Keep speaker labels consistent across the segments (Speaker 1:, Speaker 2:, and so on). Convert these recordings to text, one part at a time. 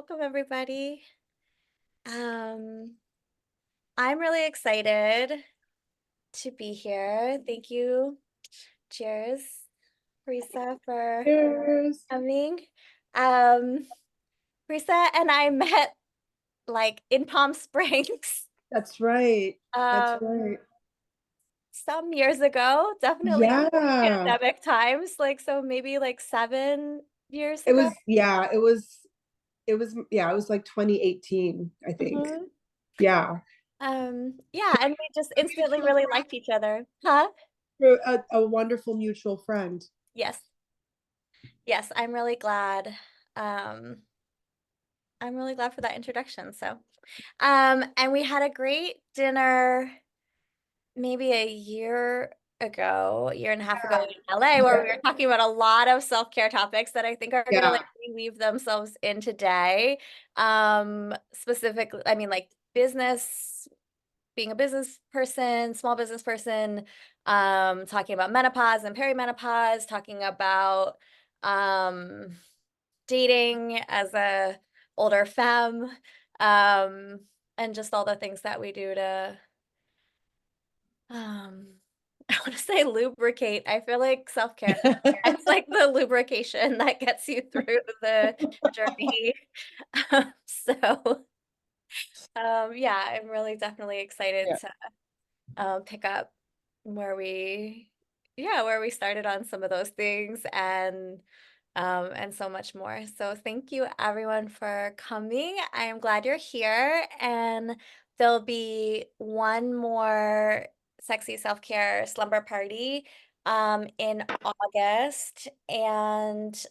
Speaker 1: Welcome everybody. Um, I'm really excited to be here. Thank you. Cheers, Parisa, for
Speaker 2: Cheers.
Speaker 1: coming. Um, Parisa and I met like in Palm Springs
Speaker 2: That's right. That's
Speaker 1: um
Speaker 2: right.
Speaker 1: some years ago, definitely
Speaker 2: Yeah.
Speaker 1: pandemic times, like so maybe like 7 years
Speaker 2: It
Speaker 1: ago.
Speaker 2: was, yeah, it was like 2018, I think.
Speaker 1: Mhm.
Speaker 2: Yeah.
Speaker 1: Yeah, and we just
Speaker 2: A
Speaker 1: instantly
Speaker 2: mutual
Speaker 1: really liked each other. Huh?
Speaker 2: friend, a wonderful mutual friend.
Speaker 1: Yes. Yes, I'm really glad. Um, I'm really glad for that introduction. And we had a great dinner maybe a year and a half ago in LA, where we were talking about a lot of self-care topics that I think are gonna
Speaker 2: Yeah.
Speaker 1: like weave themselves in today. Specifically, I mean, like business, being a business person, small business person, talking about menopause and perimenopause, talking about um dating as a older femme, um, and just all the things that we do to, um, I want to say lubricate. I feel like self-care. It's like the lubrication that gets you through the journey. So, yeah, I'm really definitely excited
Speaker 2: Yeah.
Speaker 1: to pick up where where we started on some of those things and so much more. So thank you everyone for coming. I am glad you're here, and there'll be one more sexy self-care slumber party in August, and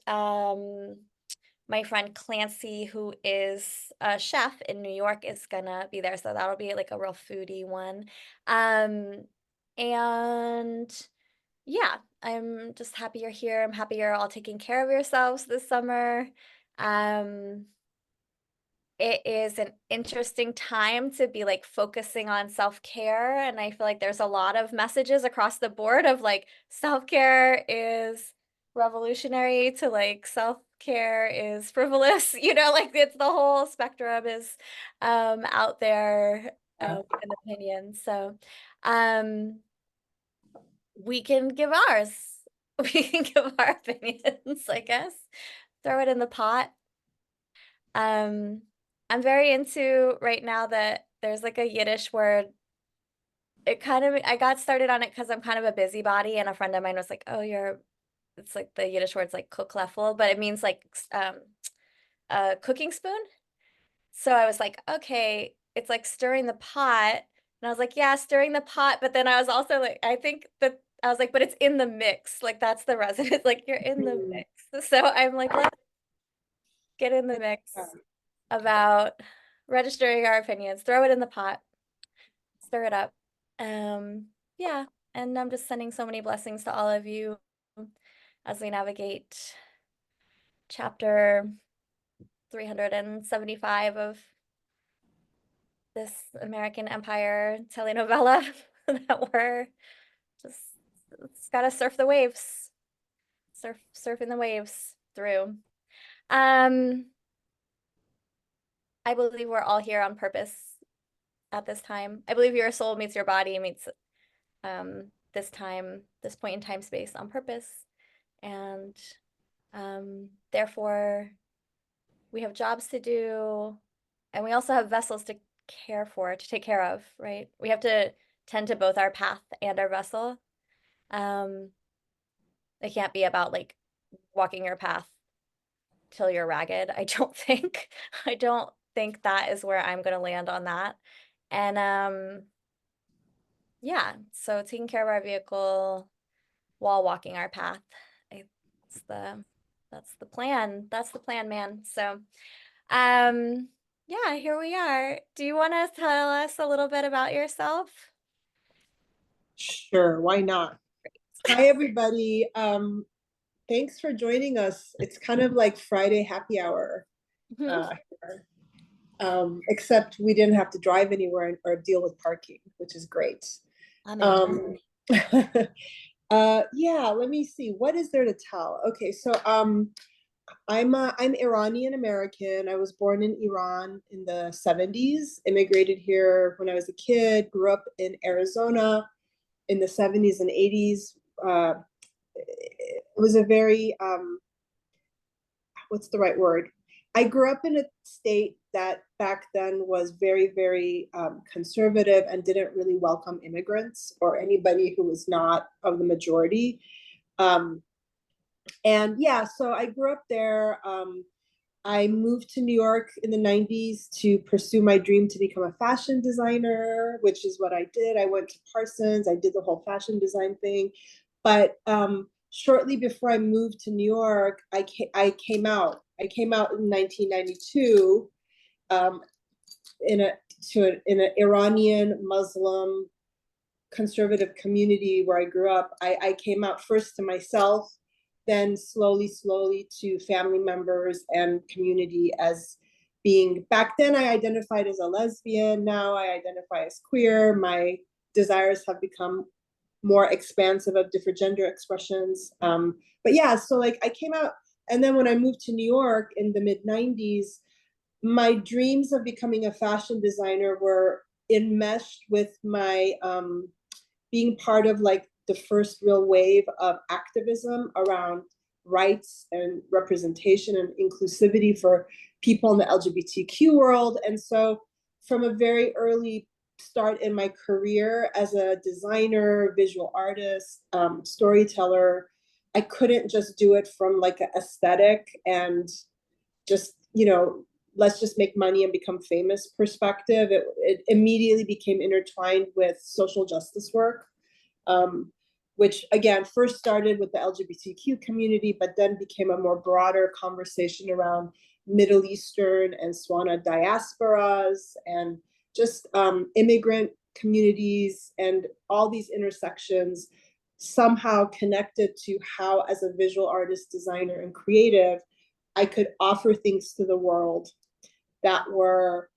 Speaker 1: my friend Clancy, who is a chef in New York, is gonna be there. So that'll be like a real foodie one. Um, and yeah, I'm just happy you're here. I'm happy you're all taking care of yourselves this summer. Um, it is an interesting time to be like focusing on self-care, and I feel like there's a lot of messages across the board of like self-care is revolutionary to like self-care is frivolous, like it's the whole spectrum is out there in opinion. So um we can give ours. We can give our opinions, I guess. Throw it in the pot. Um, I'm very into right now that there's like a Yiddish word. I got started on it because I'm kind of a busybody, and a friend of mine was like, "Oh, it's like the Yiddish word's like kokleffel, but it means like a cooking spoon." So I was like, "Okay, it's like stirring the pot." And I was like, "Yeah, stirring the pot." But then I was also like, I think that I was like, "But it's in the mix. Like that's the residue. Like you're in the
Speaker 2: Mm.
Speaker 1: mix." So I'm like, let's get in the mix
Speaker 2: Yeah.
Speaker 1: about registering our opinions, throw it in the pot, stir it up. Um, yeah, and I'm just sending so many blessings to all of you as we navigate chapter 375 of this American Empire telenovela that we're just it's gotta surf the waves, surfing the waves through. Um, I believe we're all here on purpose at this time. I believe your soul meets your body meets this point in time space on purpose, and therefore we have jobs to do, and we also have vessels to take care of, right? We have to tend to both our path and our vessel. um it can't be about like walking your path till you're ragged. I don't think that is where I'm going to land on that. And yeah, so taking care of our vehicle while walking our path. It's the that's the plan. That's the plan, man. So, yeah, here we are. Do you want to tell us a little bit about yourself?
Speaker 2: Sure, why not? Hi, everybody. Thanks for joining us. It's kind of like Friday happy hour
Speaker 1: Mhm.
Speaker 2: here. Except we didn't have to drive anywhere or deal with parking, which is great.
Speaker 1: Amen.
Speaker 2: Um, yeah, let me see. What is there to tell? Okay, so I'm Iranian-American. I was born in Iran in the 70s, immigrated here when I was a kid, grew up in Arizona in the 70s and 80s. It was a very, what's the right word? I grew up in a state that back then was very, very conservative and didn't really welcome immigrants or anybody who was not of the majority. Um, and yeah, so I grew up there. I moved to New York in the 90s to pursue my dream to become a fashion designer, which is what I did. I went to Parsons, I did the whole fashion design thing. But shortly before I moved to New York, I came out. I came out in 1992 um, in an Iranian Muslim conservative community where I grew up. I came out first to myself, then slowly to family members and community as being, back then I identified as a lesbian, now I identify as queer. My desires have become more expansive of different gender expressions. But yeah, so like I came out, and then when I moved to New York in the mid 90s, my dreams of becoming a fashion designer were enmeshed with my being part of like the first real wave of activism around rights and representation and inclusivity for people in the LGBTQ world. And so from a very early start in my career as a designer, visual artist, storyteller, I couldn't just do it from like an aesthetic and just, let's just make money and become famous perspective. It immediately became intertwined with social justice work, um, which again first started with the LGBTQ community, but then became a more broader conversation around Middle Eastern and Swana diasporas and just immigrant communities and all these intersections somehow connected to how, as a visual artist, designer, and creative, I could offer things to the world that were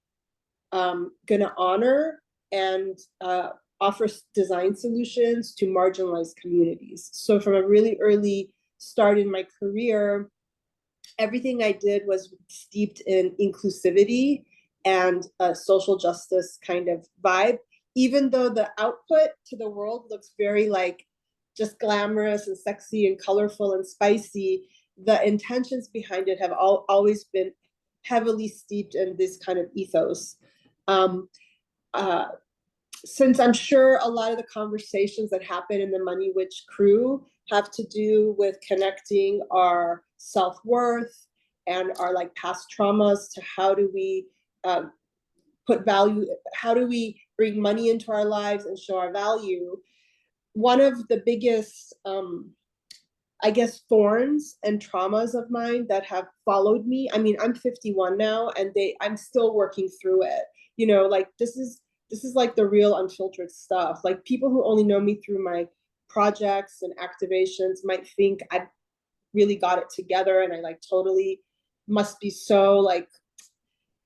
Speaker 2: going to honor and offer design solutions to marginalized communities. So from a really early start in my career, everything I did was steeped in inclusivity and a social justice kind of vibe, even though the output to the world looks very like just glamorous and sexy and colorful and spicy. The intentions behind it have always been heavily steeped in this kind of ethos. Um, uh, since I'm sure a lot of the conversations that happen in the Money Witch crew have to do with connecting our self-worth and our like past traumas to how do we put value, how do we bring money into our lives and show our value. One of the biggest I guess thorns and traumas of mine that have followed me. I mean, I'm 51 now and I'm still working through it. Like this is like the real unfiltered stuff. Like people who only know me through my projects and activations might think I've really got it together and I like totally must be so like,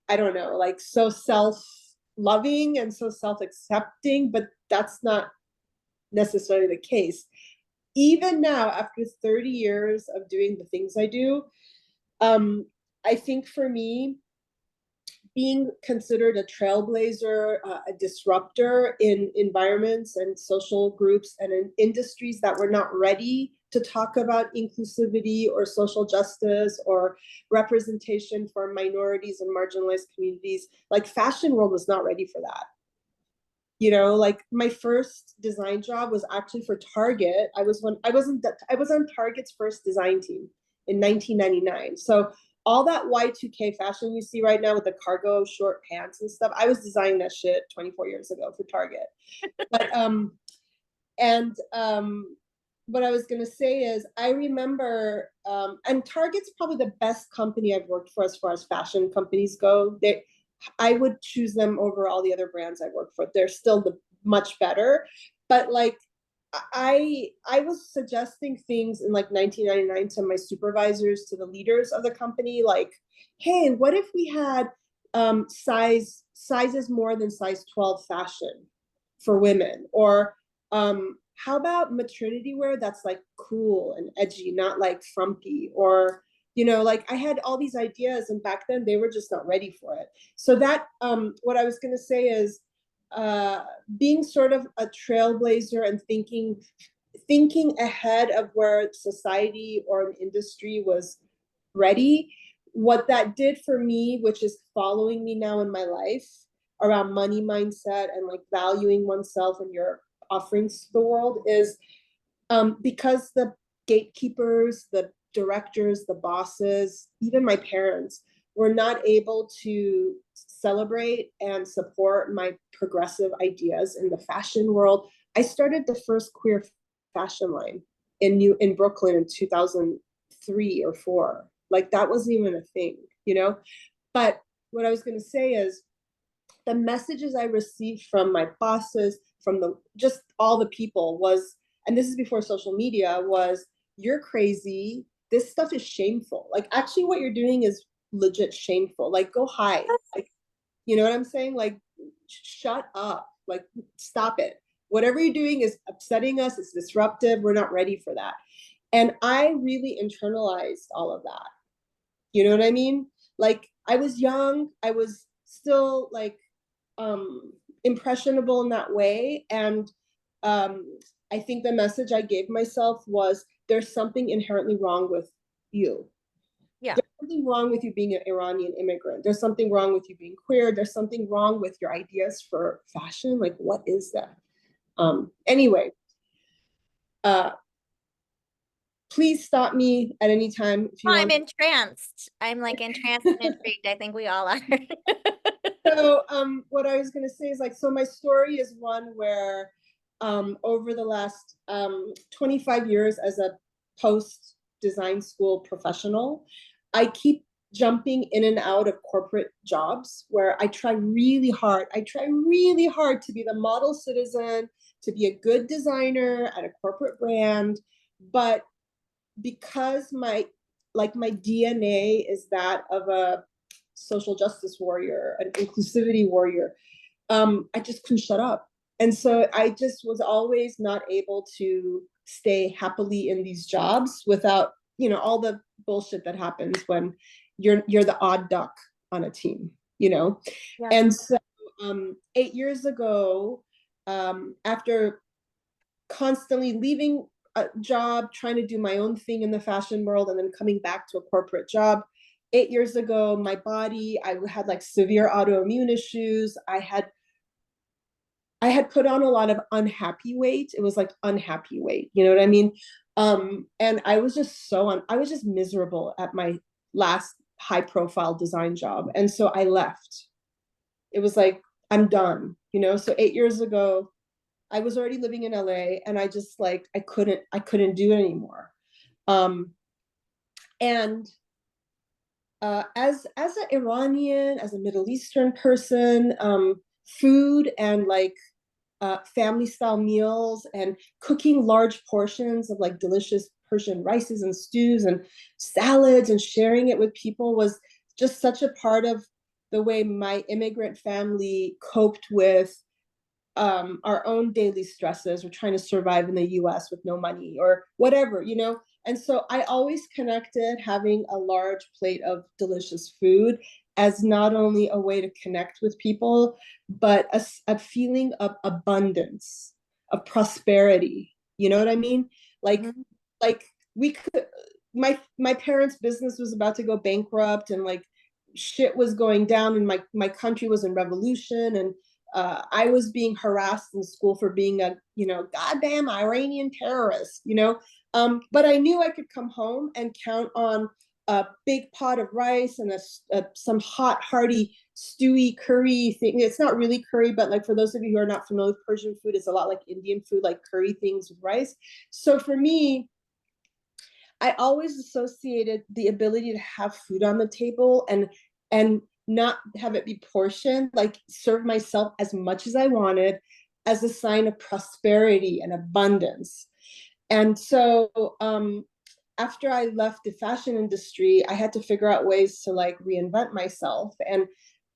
Speaker 2: I don't know, like so self-loving and so self-accepting, but that's not necessarily the case. Even now, after 30 years of doing the things I do, um, I think for me, being considered a trailblazer, a disruptor in environments and social groups and in industries that were not ready to talk about inclusivity or social justice or representation for minorities and marginalized communities, like fashion world was not ready for that. Like my first design job was actually for Target. I was on Target's first design team in 1999. So all that Y2K fashion you see right now with the cargo short pants and stuff, I was designing that shit 24 years ago for Target. But and what I was gonna say is I remember and Target's probably the best company I've worked for as far as fashion companies go. I would choose them over all the other brands I work for. They're still much better. But like I was suggesting things in like 1999 to my supervisors, to the leaders of the company, like, hey, what if we had sizes more than size 12 fashion for women? Or how about maternity wear that's like cool and edgy, not like frumpy? Or Like I had all these ideas, and back then they were just not ready for it. So that what I was going to say is uh, being sort of a trailblazer and thinking ahead of where society or an industry was ready. What that did for me, which is following me now in my life around money mindset and like valuing oneself and your offerings to the world, is because the gatekeepers, the directors, the bosses, even my parents were not able to celebrate and support my progressive ideas in the fashion world. I started the first queer fashion line in Brooklyn in 2003 or 4. Like that wasn't even a thing. But what I was going to say is the messages I received from my bosses, from the just all the people was, and this is before social media, was you're crazy. This stuff is shameful. Like actually what you're doing is legit shameful. Like go hide. Like, you know what I'm saying? Like shut up. Like stop it. Whatever you're doing is upsetting us. It's disruptive. We're not ready for that. And I really internalized all of that. You know what I mean? Like I was young. I was still like impressionable in that way. And I think the message I gave myself was there's something inherently wrong with you.
Speaker 1: Yeah.
Speaker 2: There's something wrong with you being an Iranian immigrant. There's something wrong with you being queer. There's something wrong with your ideas for fashion. Like, what is that? Anyway, uh, please stop me at any time if you
Speaker 1: Oh, I'm
Speaker 2: want.
Speaker 1: entranced. I'm like entranced and intrigued. I think we all are.
Speaker 2: So what I was going to say is like, so my story is one where over the last 25 years as a post design school professional, I keep jumping in and out of corporate jobs where I try really hard. I try really hard to be the model citizen, to be a good designer at a corporate brand. But because my DNA is that of a social justice warrior, an inclusivity warrior, I just couldn't shut up. And so I just was always not able to stay happily in these jobs without, all the bullshit that happens when you're the odd duck on a team.
Speaker 1: Yeah.
Speaker 2: And so 8 years ago, after constantly leaving a job, trying to do my own thing in the fashion world, and then coming back to a corporate job. 8 years ago, my body, I had like severe autoimmune issues. I had put on a lot of unhappy weight. It was like unhappy weight, you know what I mean? And I was just I was just miserable at my last high profile design job. And so I left. It was like, I'm done. So 8 years ago, I was already living in LA, and I just like I couldn't do it anymore. And as an Iranian, as a Middle Eastern person, food and like family style meals and cooking large portions of like delicious Persian rices and stews and salads and sharing it with people was just such a part of the way my immigrant family coped with our own daily stresses. We're trying to survive in the US with no money or whatever. And so I always connected having a large plate of delicious food as not only a way to connect with people, but a feeling of abundance, of prosperity. You know what I mean? Like,
Speaker 1: Mhm.
Speaker 2: like we could, my parents' business was about to go bankrupt, and like shit was going down, and my country was in revolution, and I was being harassed in school for being a, goddamn Iranian terrorist. But I knew I could come home and count on a big pot of rice and some hot, hearty, stewy curry thing. It's not really curry, but like for those of you who are not familiar with Persian food, it's a lot like Indian food, like curry things with rice. So for me, I always associated the ability to have food on the table and not have it be portioned, like serve myself as much as I wanted, as a sign of prosperity and abundance. And so after I left the fashion industry, I had to figure out ways to like reinvent myself. And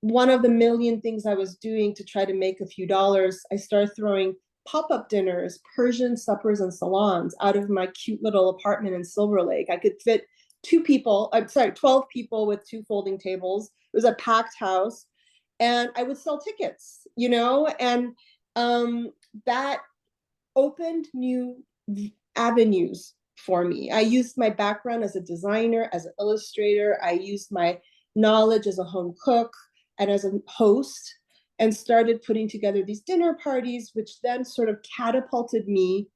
Speaker 2: one of the million things I was doing to try to make a few dollars, I started throwing pop-up dinners, Persian suppers and salons out of my cute little apartment in Silver Lake. I could fit two people, I'm sorry, 12 people with two folding tables. It was a packed house. And I would sell tickets, and that opened new avenues for me. I used my background as a designer, as an illustrator. I used my knowledge as a home cook and as a host, and started putting together these dinner parties, which then sort of catapulted me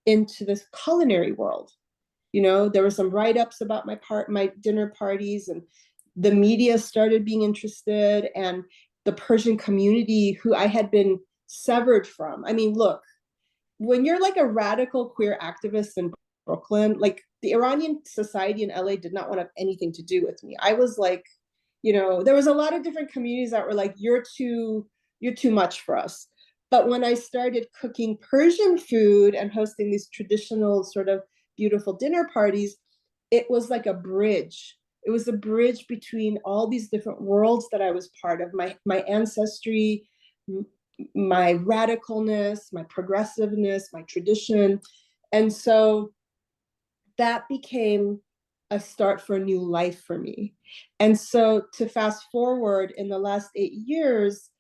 Speaker 2: into this culinary world. There were some write-ups about my dinner parties, and the media started being interested, and the Persian community, who I had been severed from. I mean, look, when you're like a radical queer activist in Brooklyn, like the Iranian society in LA did not want to have anything to do with me. I was like, there was a lot of different communities that were like, you're too much for us. But when I started cooking Persian food and hosting these traditional sort of beautiful dinner parties, it was like a bridge. It was a bridge between all these different worlds that I was part of, my ancestry, my radicalness, my progressiveness, my tradition. And so that became a start for a new life for me. And so to fast forward in the last 8 years,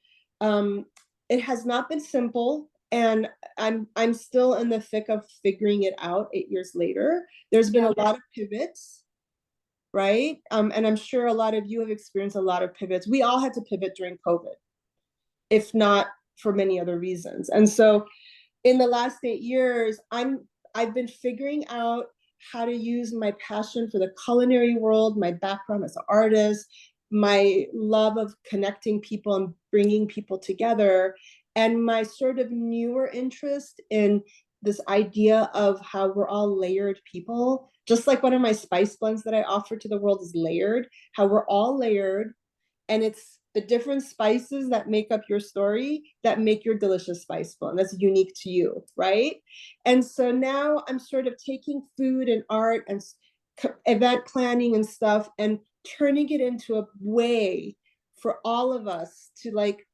Speaker 2: it has not been simple. And I'm still in the thick of figuring it out 8 years later. There's been
Speaker 1: Yeah.
Speaker 2: a lot of pivots, right? And I'm sure a lot of you have experienced a lot of pivots. We all had to pivot during COVID, if not for many other reasons. And so in the last 8 years, I've been figuring out how to use my passion for the culinary world, my background as an artist, my love of connecting people and bringing people together, and my sort of newer interest in this idea of how we're all layered people. Just like one of my spice blends that I offer to the world is layered, how we're all layered, and it's the different spices that make up your story that make your delicious spice blend that's unique to you, right? And so now I'm sort of taking food and art and event planning and stuff and turning it into a way for all of us to like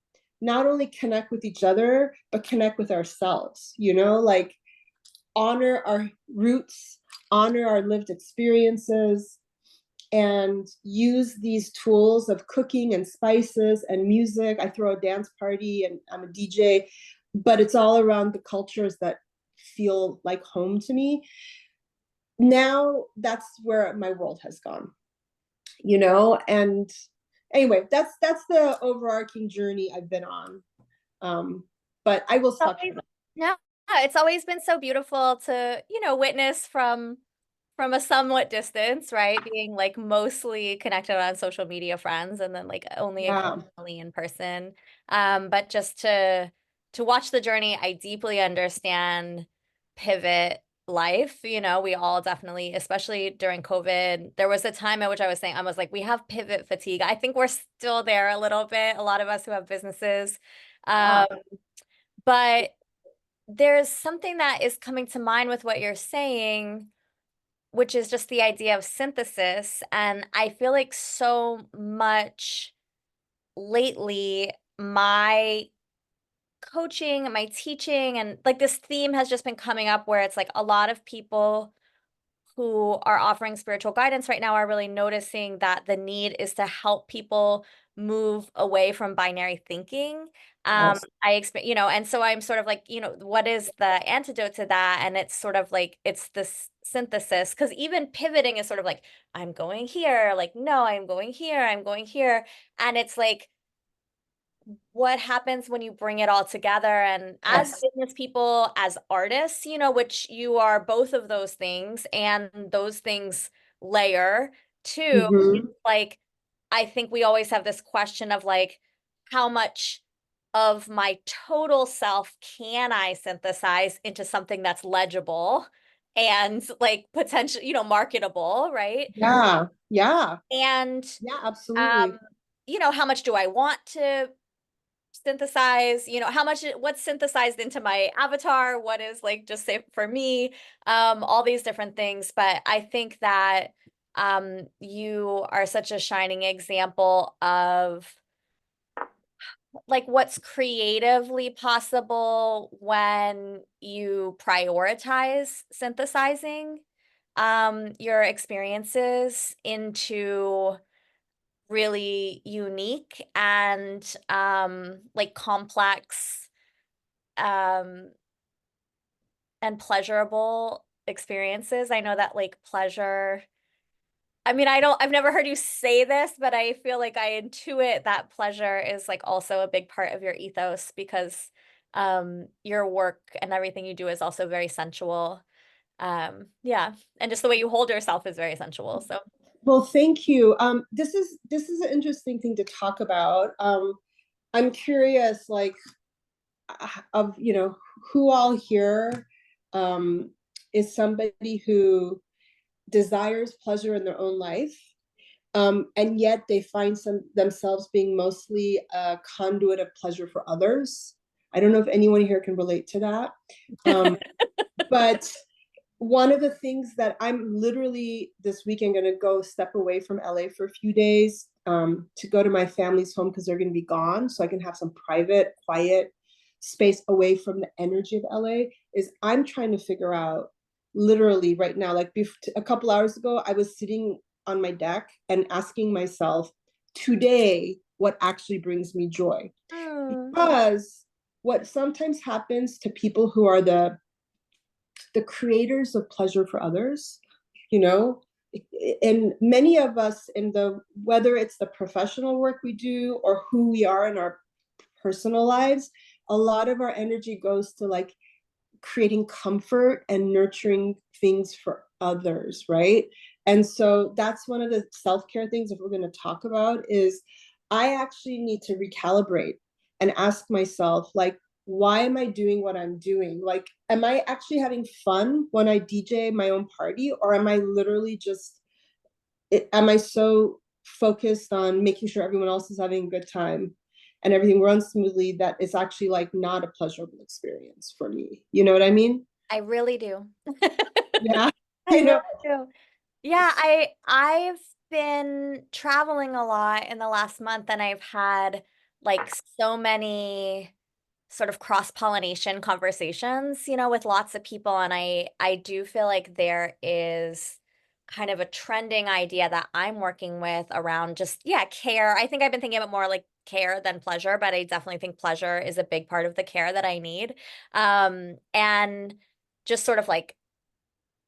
Speaker 2: not only connect with each other but connect with ourselves, like honor our roots, honor our lived experiences, and use these tools of cooking and spices and music. I throw a dance party and I'm a DJ, but it's all around the cultures that feel like home to me. Now that's where my world has gone, and anyway, that's the overarching journey I've been on. But I will stop
Speaker 1: Always,
Speaker 2: here.
Speaker 1: no, it's always been so beautiful to, witness from a somewhat distance, right? Being like mostly connected on social media friends and then like only
Speaker 2: Yeah.
Speaker 1: occasionally in person. But just to watch the journey, I deeply understand pivot life. We all definitely, especially during COVID, there was a time at which I was like, we have pivot fatigue. I think we're still there a little bit, a lot of us who have businesses.
Speaker 2: Yeah.
Speaker 1: Um, but there's something that is coming to mind with what you're saying, which is just the idea of synthesis. And I feel like so much lately, my coaching, my teaching, and like this theme has just been coming up where it's like a lot of people who are offering spiritual guidance right now are really noticing that the need is to help people move away from binary thinking.
Speaker 2: Yes.
Speaker 1: I expect, and so I'm sort of like, what is the antidote to that? And it's sort of like, it's this synthesis, because even pivoting is sort of like, I'm going here, like, no, I'm going here, I'm going here. And it's like, what happens when you bring it all together? And as
Speaker 2: Yes.
Speaker 1: business people, as artists, which you are both of those things, and those things layer too,
Speaker 2: Mm-hmm.
Speaker 1: it's like, I think we always have this question of like, how much of my total self can I synthesize into something that's legible and like potential, marketable, right?
Speaker 2: Yeah. Yeah.
Speaker 1: And
Speaker 2: Yeah,
Speaker 1: um,
Speaker 2: absolutely.
Speaker 1: how much do I want to synthesize, how much what's synthesized into my avatar, what is like just say for me, all these different things. But I think that you are such a shining example of like what's creatively possible when you prioritize synthesizing. your experiences into really unique and like complex um and pleasurable experiences. I know that like pleasure, I mean, I've never heard you say this, but I feel like I intuit that pleasure is like also a big part of your ethos because your work and everything you do is also very sensual. Yeah, and just the way you hold yourself is very sensual. So
Speaker 2: Well, thank you. This is an interesting thing to talk about. I'm curious, like, of who all here um, is somebody who desires pleasure in their own life, and yet they find themselves being mostly a conduit of pleasure for others. I don't know if anyone here can relate to that, but one of the things that I'm literally this weekend going to go step away from LA for a few days, to go to my family's home because they're going to be gone, so I can have some private, quiet space away from the energy of LA. Is I'm trying to figure out literally right now, like a couple hours ago, I was sitting on my deck and asking myself today what actually brings me joy.
Speaker 1: mm,
Speaker 2: Because what sometimes happens to people who are the creators of pleasure for others, you know and many of us, in the whether it's the professional work we do or who we are in our personal lives, a lot of our energy goes to like creating comfort and nurturing things for others, right? And so that's one of the self-care things, if we're going to talk about, is I actually need to recalibrate and ask myself, like, why am I doing what I'm doing? Like, am I actually having fun when I DJ my own party, or am I literally just am I so focused on making sure everyone else is having a good time and everything runs smoothly that it's actually like not a pleasurable experience for me? You know what I mean?
Speaker 1: I really do.
Speaker 2: Yeah.
Speaker 1: I
Speaker 2: You
Speaker 1: really
Speaker 2: know,
Speaker 1: do. Yeah, I've been traveling a lot in the last month and I've had like so many sort of cross-pollination conversations, with lots of people and I do feel like there is kind of a trending idea that I'm working with around just yeah, care. I think I've been thinking about more like care than pleasure, but I definitely think pleasure is a big part of the care that I need. And just sort of like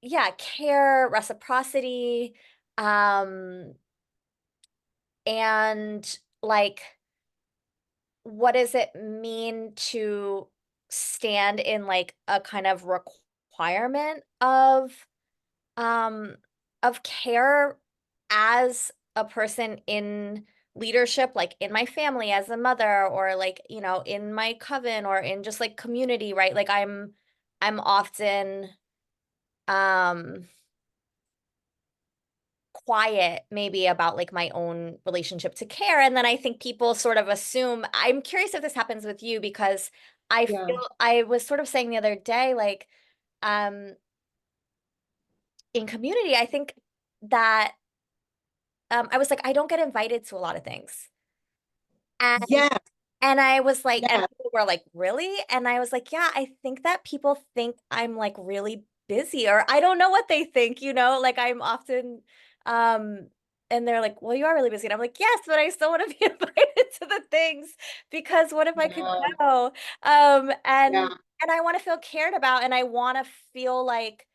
Speaker 1: yeah, care, reciprocity, um, and like, what does it mean to stand in like a kind of requirement um, of care as a person in leadership, like in my family as a mother, or like, in my coven or in just like community, right? Like I'm often, um, quiet maybe about like my own relationship to care and then I think people sort of assume I'm curious if this happens with you because I
Speaker 2: yeah.
Speaker 1: feel I was sort of saying the other day like um in community I think that I was like I don't get invited to a lot of things and
Speaker 2: Yes,
Speaker 1: and I was like and
Speaker 2: yes,
Speaker 1: people were like really and I was like yeah I think that people think I'm like really busy or I don't know what they think like I'm often um and they're like well you are really busy and I'm like yes but I still want to be invited to the things because what if I could
Speaker 2: yeah,
Speaker 1: go
Speaker 2: yeah,
Speaker 1: and I want to feel cared about and I want to feel like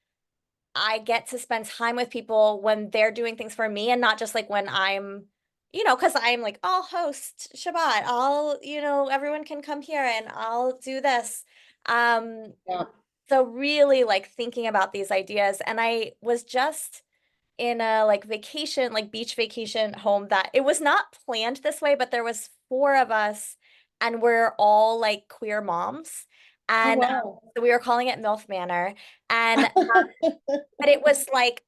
Speaker 1: I get to spend time with people when they're doing things for me and not just like when I'm, because I'm like, I'll host Shabbat. Everyone can come here and I'll do this. Um,
Speaker 2: yeah.
Speaker 1: so really like thinking about these ideas. And I was just in a like vacation, like beach vacation home that it was not planned this way, but there was four of us and we're all like queer moms.
Speaker 2: Oh,
Speaker 1: And
Speaker 2: wow.
Speaker 1: so we were calling it MILF Manor. And but it was like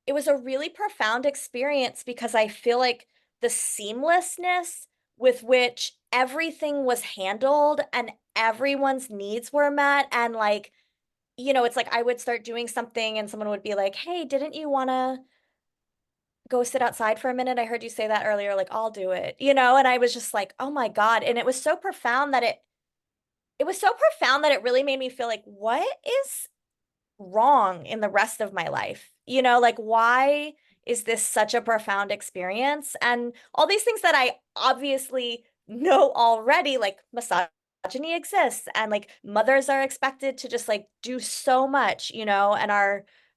Speaker 1: it was a really profound experience because I feel like the seamlessness with which everything was handled and everyone's needs were met and like, it's like I would start doing something and someone would be like, "Hey, didn't you want to go sit outside for a minute? I heard you say that earlier." Like, "I'll do it." And I was just like, "Oh my God." And it was so profound that it was so profound that it really made me feel like, what is wrong in the rest of my life? You know, like why is this such a profound experience? And all these things that I obviously know already, like misogyny exists and like mothers are expected to just like do so much, you know, and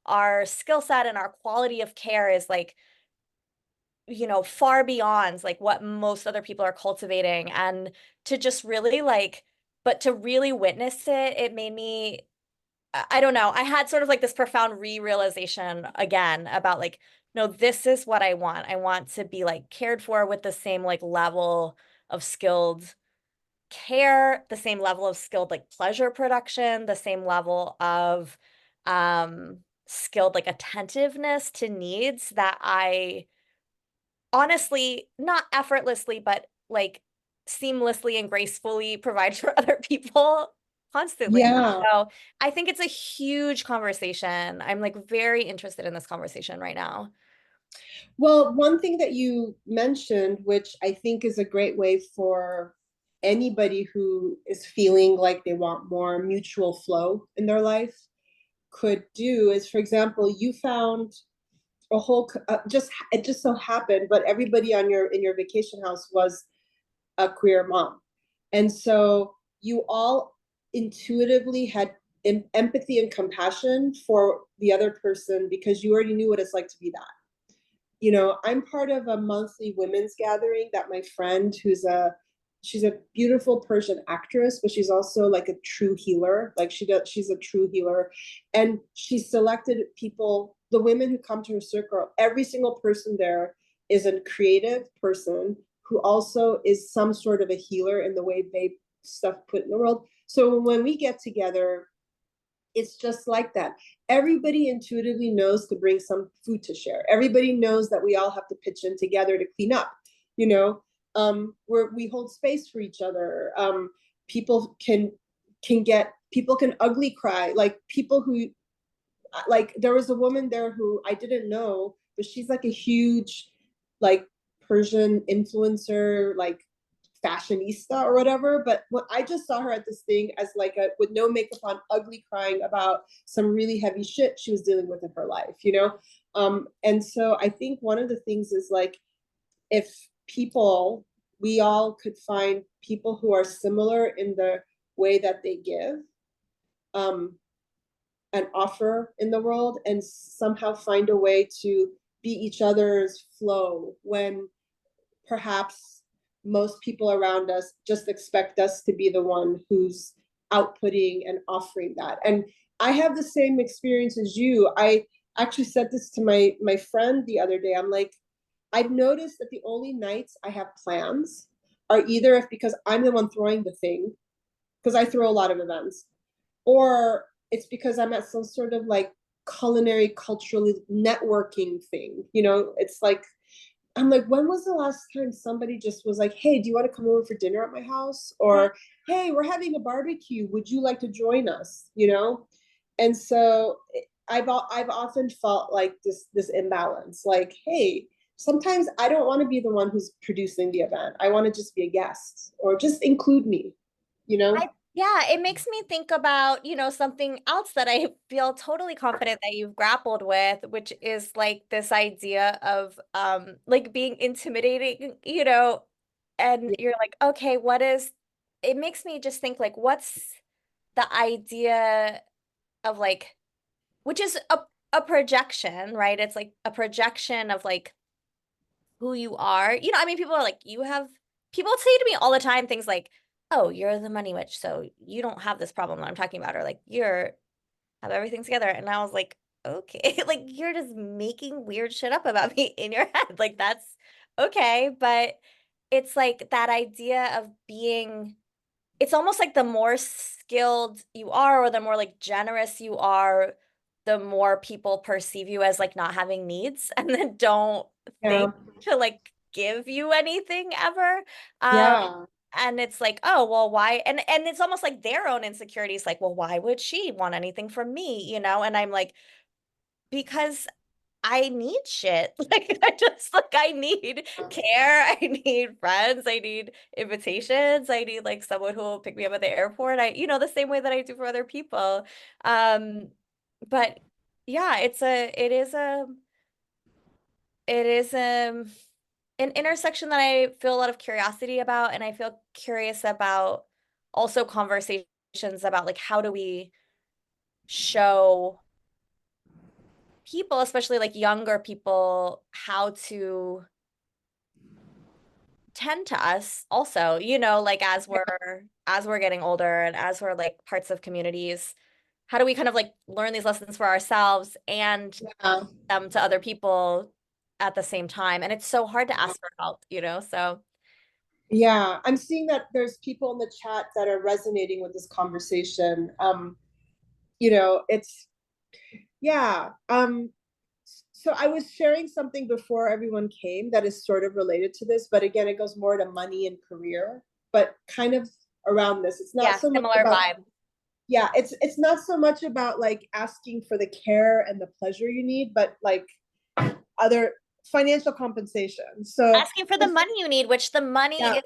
Speaker 1: our skill set and our quality of care is like, you know, far beyond like what most other people are cultivating. And to just really like, but to really witness it, it made me, I don't know, I had sort of like this profound re-realization again about like, no, this is what I want. I want to be like cared for with the same like level of skilled care, the same level of skilled like pleasure production, the same level of skilled like attentiveness to needs that I honestly, not effortlessly, but like seamlessly and gracefully provide for other people constantly.
Speaker 2: Yeah.
Speaker 1: So I think it's a huge conversation. I'm like very interested in this conversation right now.
Speaker 2: Well, one thing that you mentioned, which I think is a great way for anybody who is feeling like they want more mutual flow in their life could do is, for example, you found a whole just it just so happened, but everybody on your in your vacation house was a queer mom, and so you all intuitively had empathy and compassion for the other person because you already knew what it's like to be that. You know, I'm part of a monthly women's gathering that my friend she's a beautiful Persian actress, but she's also like a true healer. Like she's a true healer. And she selected people, the women who come to her circle, every single person there is a creative person who also is some sort of a healer in the way they stuff put in the world. So when we get together, it's just like that. Everybody intuitively knows to bring some food to share. Everybody knows that we all have to pitch in together to clean up. You know, we hold space for each other. People people can ugly cry. Like people who like there was a woman there who I didn't know, but she's like a huge like Persian influencer, like fashionista or whatever. But when I just saw her at this thing as like a with no makeup on, ugly crying about some really heavy shit she was dealing with in her life, you know? And so I think one of the things is like if people we all could find people who are similar in the way that they give um and offer in the world and somehow find a way to be each other's flow when perhaps most people around us just expect us to be the one who's outputting and offering that. And I have the same experience as you. I actually said this to my friend the other day. I'm like, I've noticed that the only nights I have plans are either if because I'm the one throwing the thing, because I throw a lot of events, or it's because I'm at some sort of like culinary culturally networking thing. You know, it's like I'm like, when was the last time somebody just was like, hey, do you want to come over for dinner at my house? Or hey, we're having a barbecue. Would you like to join us? You know? And so I've often felt like this imbalance. Like, hey, sometimes I don't want to be the one who's producing the event. I want to just be a guest or just include me, you know?
Speaker 1: Yeah, it makes me think about, you know, something else that I feel totally confident that you've grappled with, which is like this idea of like being intimidating, you know, and
Speaker 2: Yeah.
Speaker 1: you're like, okay, what is it makes me just think like what's the idea of like which is a projection, right? It's like a projection of like who you are. You know, I mean, people are like, you have, people say to me all the time things like, oh, you're the money witch, so you don't have this problem that I'm talking about, or like, you're, have everything together. And I was like, okay, like, you're just making weird shit up about me in your head. Like, that's okay. But it's like that idea of being, it's almost like the more skilled you are, or the more like generous you are, the more people perceive you as like not having needs and then don't think
Speaker 2: Yeah.
Speaker 1: to like give you anything ever. Um,
Speaker 2: Yeah.
Speaker 1: and it's like, oh, well, why? And it's almost like their own insecurities, like, well, why would she want anything from me? You know? And I'm like, because I need shit. Like I just like I need care. I need friends. I need invitations. I need like someone who will pick me up at the airport. I, you know, the same way that I do for other people. Um, but yeah, it is an intersection that I feel a lot of curiosity about, and I feel curious about also conversations about like how do we show people, especially like younger people, how to tend to us also, like as we're getting older and as we're like parts of communities, how do we kind of like learn these lessons for ourselves and
Speaker 2: Yeah.
Speaker 1: them to other people at the same time? And it's so hard to ask for help, so
Speaker 2: Yeah, I'm seeing that there's people in the chat that are resonating with this conversation. It's yeah. So I was sharing something before everyone came that is sort of related to this, but again, it goes more to money and career, but kind of around this. It's not
Speaker 1: yeah,
Speaker 2: so much
Speaker 1: similar
Speaker 2: about,
Speaker 1: vibe.
Speaker 2: yeah, it's not so much about like asking for the care and the pleasure you need, but like other financial compensation. So
Speaker 1: Asking for the money you need, which the money
Speaker 2: yeah,
Speaker 1: is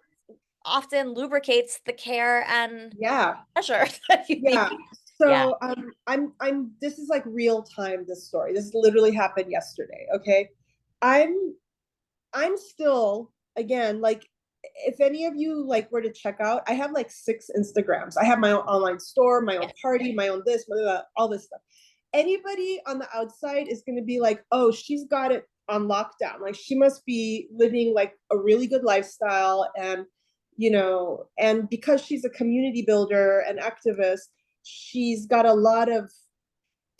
Speaker 1: often lubricates the care and
Speaker 2: yeah.
Speaker 1: pleasure that you need.
Speaker 2: Yeah.
Speaker 1: Yeah.
Speaker 2: So I'm this is like real time, this story. This literally happened yesterday. Okay. I'm I'm still, again, like, if any of you like were to check out, I have like 6 Instagrams. I have my own online store, my own
Speaker 1: Yeah.
Speaker 2: party, my own this, blah, blah, blah, all this stuff. Anybody on the outside is going to be like, oh, she's got it on lockdown. Like she must be living like a really good lifestyle. And, and because she's a community builder and activist, she's got a lot of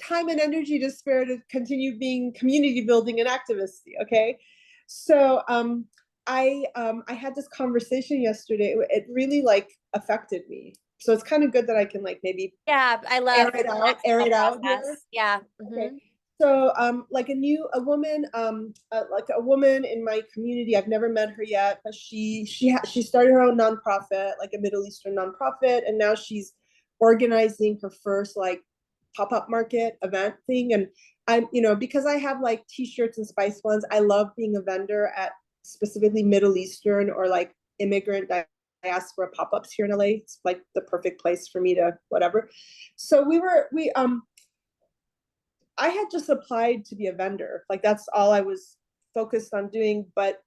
Speaker 2: time and energy to spare to continue being community building and activisty. Okay. So I had this conversation yesterday. It really like affected me. So it's kind of good that I can like maybe
Speaker 1: Yeah, I
Speaker 2: air
Speaker 1: love
Speaker 2: it out, air
Speaker 1: external
Speaker 2: it out here.
Speaker 1: process. Yeah.
Speaker 2: Okay.
Speaker 1: Hmm.
Speaker 2: So like a woman, like a woman in my community, I've never met her yet, but she started her own nonprofit, like a Middle Eastern nonprofit, and now she's organizing her first like pop-up market event thing. And because I have like t-shirts and spice ones, I love being a vendor at specifically Middle Eastern or like immigrant diaspora pop-ups here in LA. It's like the perfect place for me to whatever. So we I had just applied to be a vendor. Like that's all I was focused on doing. But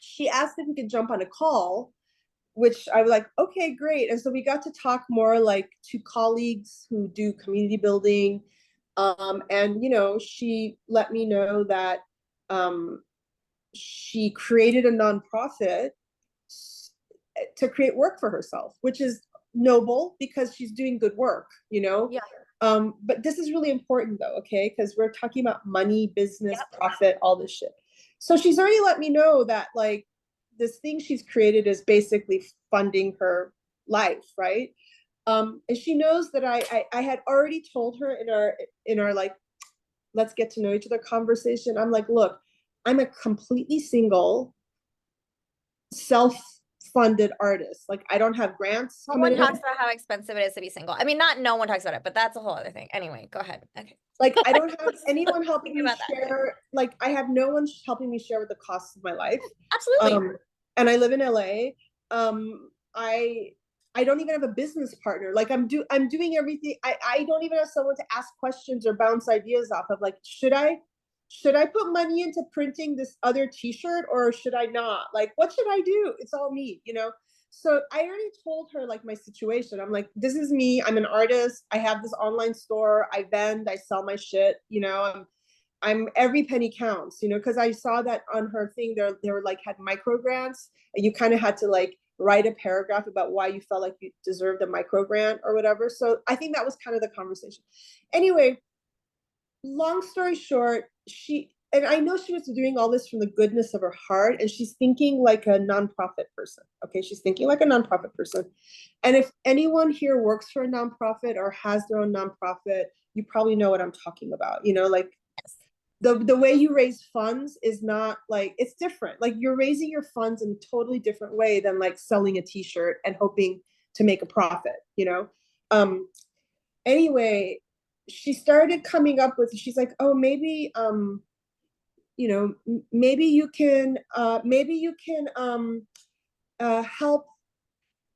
Speaker 2: she asked if we could jump on a call, which I was like, okay, great. And so we got to talk more like to colleagues who do community building. And she let me know that um, she created a nonprofit to create work for herself, which is noble because she's doing good work.
Speaker 1: Yeah.
Speaker 2: But this is really important though, okay? Because we're talking about money, business,
Speaker 1: Yep.
Speaker 2: profit, all this shit. So she's already let me know that like this thing she's created is basically funding her life, right? And she knows that I had already told her in our like let's get to know each other conversation. I'm like, look, I'm a completely single, self-funded artist. Like I don't have grants
Speaker 1: No one
Speaker 2: coming in.
Speaker 1: talks about how expensive it is to be single. I mean, not no one talks about it, but that's a whole other thing. Anyway, go ahead. Okay.
Speaker 2: Like I don't have
Speaker 1: Let's
Speaker 2: anyone helping
Speaker 1: think
Speaker 2: me
Speaker 1: about that.
Speaker 2: share. Like I have no one helping me share with the costs of my life.
Speaker 1: Absolutely.
Speaker 2: And I live in LA. I don't even have a business partner. Like I'm doing everything. I don't even have someone to ask questions or bounce ideas off of. Like should I put money into printing this other T-shirt or should I not? Like what should I do? It's all me. So I already told her like my situation. I'm like, this is me. I'm an artist. I have this online store. I vend. I sell my shit. I'm every penny counts. Because I saw that on her thing. They were like had micro grants, and you kind of had to like write a paragraph about why you felt like you deserved a micro grant or whatever. So I think that was kind of the conversation. Anyway, long story short, and I know she was doing all this from the goodness of her heart, and she's thinking like a nonprofit person. Okay, she's thinking like a nonprofit person. And if anyone here works for a nonprofit or has their own nonprofit, you probably know what I'm talking about. Like
Speaker 1: Yes.
Speaker 2: the way you raise funds is not like it's different. Like you're raising your funds in a totally different way than like selling a t-shirt and hoping to make a profit. Um, anyway, she started coming up with, she's like, oh, maybe maybe you can help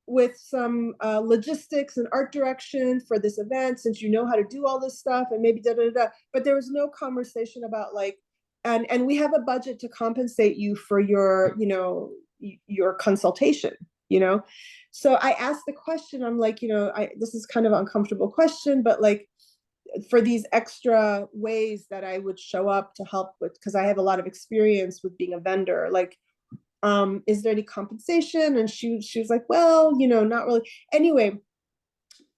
Speaker 2: with some logistics and art direction for this event, since you know how to do all this stuff, and maybe da da da. But there was no conversation about like, and we have a budget to compensate you for your, you know, your consultation, you know. So I asked the question, I'm like, you know, this is kind of an uncomfortable question, but like, for these extra ways that I would show up to help with, because I have a lot of experience with being a vendor, like, is there any compensation? And she was like, well, you know, not really. Anyway,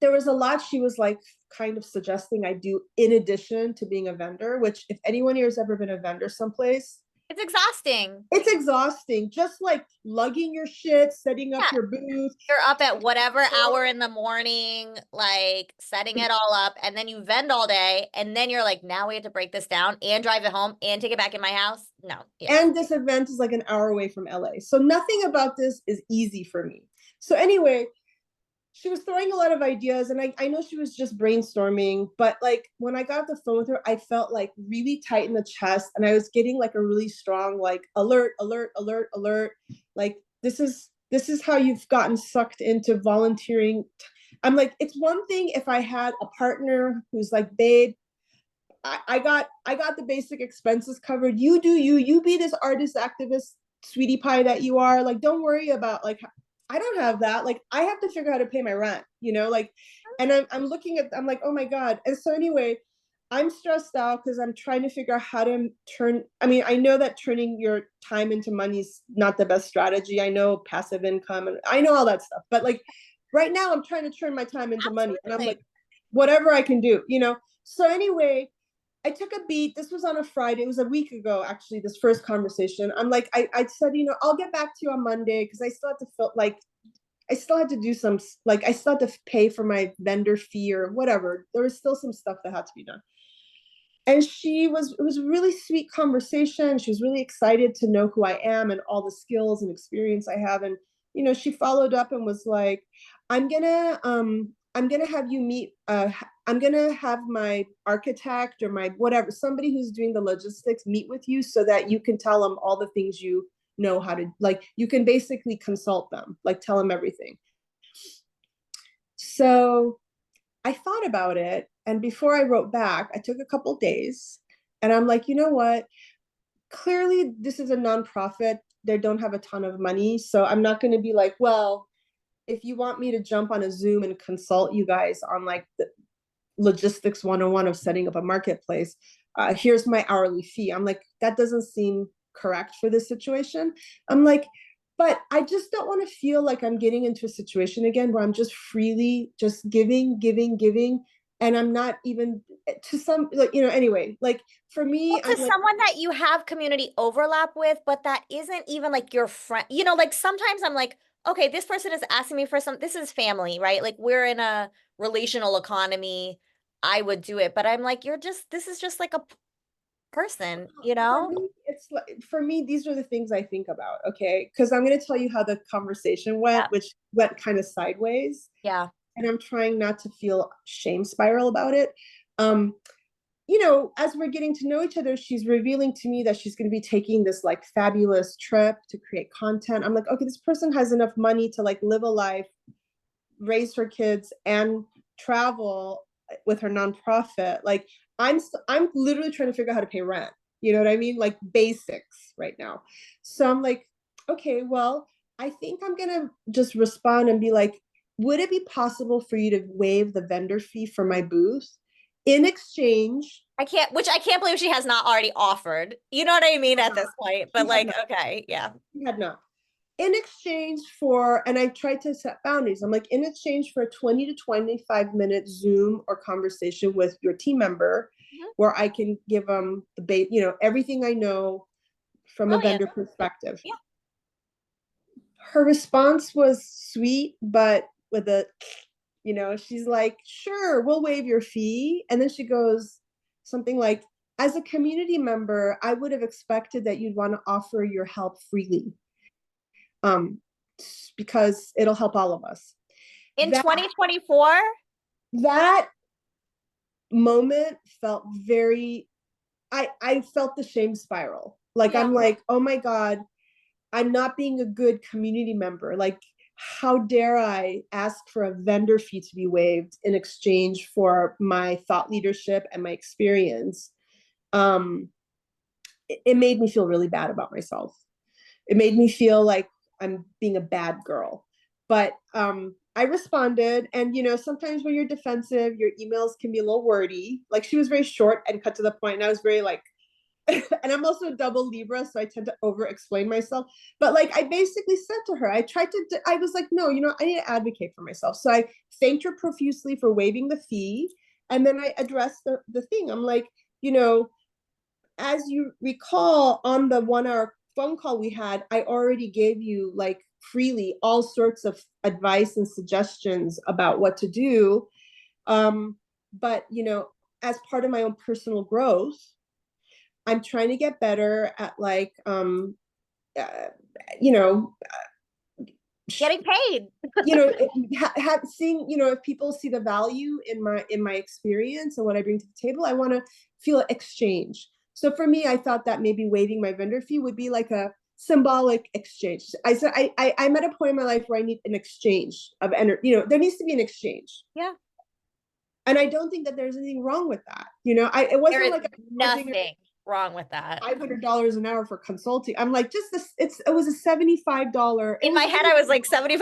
Speaker 2: there was a lot she was like kind of suggesting I do in addition to being a vendor, which if anyone here has ever been a vendor someplace,
Speaker 1: It's exhausting.
Speaker 2: it's exhausting. Just like lugging your shit, setting up
Speaker 1: Yeah.
Speaker 2: your booth.
Speaker 1: You're up at whatever hour in the morning, like setting it all up, and then you vend all day, and then you're like, now we have to break this down and drive it home and take it back in my house. No, yeah.
Speaker 2: And this event is like an hour away from LA. So nothing about this is easy for me. So anyway, she was throwing a lot of ideas, and I know she was just brainstorming, but like when I got off the phone with her, I felt like really tight in the chest, and I was getting like a really strong like alert, alert, alert, alert. Like this is how you've gotten sucked into volunteering. I'm like, it's one thing if I had a partner who's like, babe, I got the basic expenses covered. You do you. You be this artist activist sweetie pie that you are. Like, don't worry about like I don't have that. Like, I have to figure out how to pay my rent, you know, like, and I'm looking at, I'm like, oh my God. And so anyway, I'm stressed out because I'm trying to figure out how to turn, I mean, I know that turning your time into money is not the best strategy. I know passive income and I know all that stuff, but like right now I'm trying to turn my time into money and I'm like,
Speaker 1: Absolutely.
Speaker 2: whatever I can do, you know? So anyway, I took a beat. This was on a Friday. It was a week ago, actually, this first conversation. I'm like, I said, you know, I'll get back to you on Monday because I still have to feel like I still had to do some, like, I still had to pay for my vendor fee or whatever. There was still some stuff that had to be done. And it was a really sweet conversation. She was really excited to know who I am and all the skills and experience I have. And, you know, she followed up and was like, I'm gonna have you meet I'm gonna have my architect or my whatever, somebody who's doing the logistics meet with you so that you can tell them all the things you know how to, like, you can basically consult them, like tell them everything. So I thought about it, and before I wrote back, I took a couple days, and I'm like, you know what? Clearly, this is a nonprofit. They don't have a ton of money, so I'm not going to be like, well, if you want me to jump on a Zoom and consult you guys on like the logistics 101 of setting up a marketplace, here's my hourly fee. I'm like, that doesn't seem correct for this situation. I'm like, but I just don't want to feel like I'm getting into a situation again where I'm just freely just giving, giving, giving. And I'm not even to some, like, you know, anyway, like for me,
Speaker 1: Well,
Speaker 2: I'm
Speaker 1: to
Speaker 2: like,
Speaker 1: someone that you have community overlap with, but that isn't even like your friend, you know, like sometimes I'm like, okay, this person is asking me for this is family, right? Like we're in a relational economy. I would do it, but I'm like, this is just like a person, you
Speaker 2: for
Speaker 1: know?
Speaker 2: me, it's like, for me, these are the things I think about, okay? Because I'm going to tell you how the conversation went,
Speaker 1: Yeah.
Speaker 2: which went kind of sideways.
Speaker 1: Yeah.
Speaker 2: And I'm trying not to feel shame spiral about it. Um, you know, as we're getting to know each other, she's revealing to me that she's going to be taking this like fabulous trip to create content. I'm like, okay, this person has enough money to like live a life, raise her kids, and travel with her nonprofit. Like, I'm literally trying to figure out how to pay rent. You know what I mean? Like basics right now. So I'm like, okay, well, I think I'm gonna just respond and be like, would it be possible for you to waive the vendor fee for my booth in exchange?
Speaker 1: Which I can't believe she has not already offered. You know what I mean at
Speaker 2: Not,
Speaker 1: this point, but
Speaker 2: she had
Speaker 1: like,
Speaker 2: not.
Speaker 1: okay, yeah.
Speaker 2: She had not. In exchange for, and I tried to set boundaries. I'm like, in exchange for a 20 to 25-minute Zoom or conversation with your team member,
Speaker 1: Mhm.
Speaker 2: where I can give them you know, everything I know from a
Speaker 1: Brilliant.
Speaker 2: vendor perspective.
Speaker 1: Yeah.
Speaker 2: Her response was sweet, but with a, you know, she's like, sure, we'll waive your fee. And then she goes something like, as a community member, I would have expected that you'd want to offer your help freely, um, because it'll help all of us.
Speaker 1: In
Speaker 2: That
Speaker 1: 2024?
Speaker 2: that moment felt very, I felt the shame spiral. Like
Speaker 1: Yeah.
Speaker 2: I'm like, oh my God, I'm not being a good community member. Like, how dare I ask for a vendor fee to be waived in exchange for my thought leadership and my experience? It made me feel really bad about myself. It made me feel like I'm being a bad girl. But I responded, and sometimes when you're defensive, your emails can be a little wordy. Like, she was very short and cut to the point, and I was very like, and I'm also a double Libra, so I tend to over explain myself. But like, I basically said to her, I was like, no, I need to advocate for myself. So I thanked her profusely for waiving the fee. And then I addressed the thing. I'm like, you know, as you recall, on the 1 hour phone call we had, I already gave you like freely all sorts of advice and suggestions about what to do. But as part of my own personal growth, I'm trying to get better at like uh, you know
Speaker 1: Getting paid.
Speaker 2: seeing, if people see the value in my experience and what I bring to the table, I want to feel exchange. So for me, I thought that maybe waiving my vendor fee would be like a symbolic exchange. I said I'm at a point in my life where I need an exchange of energy. There needs to be an exchange.
Speaker 1: Yeah.
Speaker 2: And I don't think that there's anything wrong with that. It
Speaker 1: There
Speaker 2: wasn't
Speaker 1: is
Speaker 2: like
Speaker 1: nothing wrong with that.
Speaker 2: $500 an hour for consulting. I'm like, just this. It was a $75.
Speaker 1: In my head, I was like $75,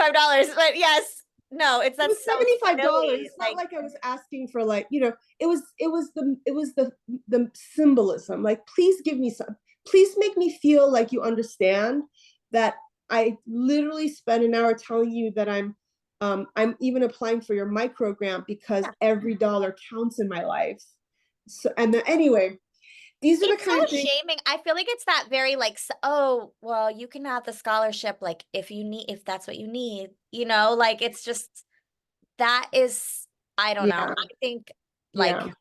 Speaker 1: but yes, no,
Speaker 2: It was
Speaker 1: that's so
Speaker 2: $75.
Speaker 1: silly.
Speaker 2: It's not like I was asking for like, it was the symbolism. Like, please give me some. Please make me feel like you understand that I literally spent an hour telling you that I'm even applying for your micro grant because
Speaker 1: Yeah.
Speaker 2: every dollar counts in my life. So, and then anyway, these are the
Speaker 1: It's so
Speaker 2: kind of things.
Speaker 1: shaming. I feel like it's that very like, oh, well, you can have the scholarship, like if that's what you need, like it's just that is, I don't know.
Speaker 2: Yeah,
Speaker 1: I think like
Speaker 2: yeah.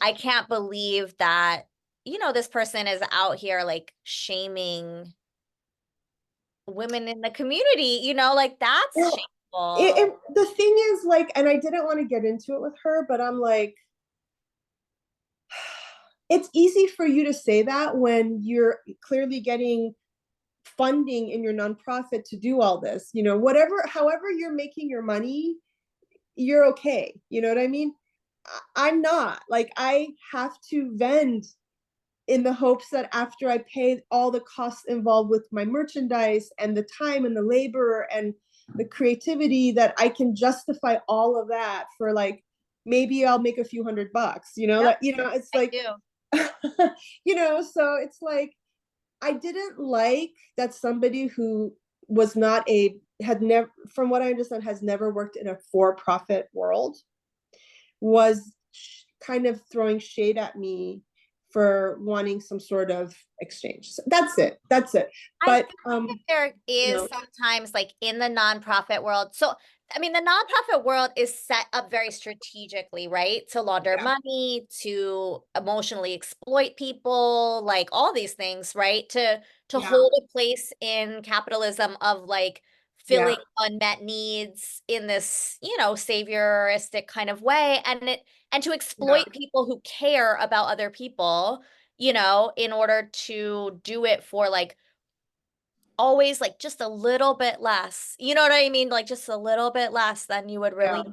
Speaker 1: I can't believe that, this person is out here like shaming women in the community, like that's
Speaker 2: Well,
Speaker 1: shameful.
Speaker 2: the thing is, like, and I didn't want to get into it with her, but I'm like, it's easy for you to say that when you're clearly getting funding in your nonprofit to do all this. However you're making your money, you're okay. You know what I mean? I'm not. Like, I have to vend in the hopes that after I pay all the costs involved with my merchandise and the time and the labor and the creativity, that I can justify all of that for, like, maybe I'll make a few $100.
Speaker 1: Yep,
Speaker 2: It's
Speaker 1: I
Speaker 2: like,
Speaker 1: do.
Speaker 2: so it's like, I didn't like that somebody who was not had never, from what I understand, has never worked in a for-profit world, was kind of throwing shade at me for wanting some sort of exchange. So that's it. That's it.
Speaker 1: I
Speaker 2: But
Speaker 1: think that there is sometimes like in the nonprofit world. So, I mean, the nonprofit world is set up very strategically, right? To launder
Speaker 2: yeah,
Speaker 1: money, to emotionally exploit people, like all these things, right? To
Speaker 2: yeah,
Speaker 1: hold a place in capitalism of like
Speaker 2: yeah,
Speaker 1: filling unmet needs in this, savioristic kind of way, and to
Speaker 2: yeah,
Speaker 1: exploit people who care about other people, in order to do it for like always like just a little bit less. You know what I mean? Like just a little bit less than you would
Speaker 2: yeah,
Speaker 1: really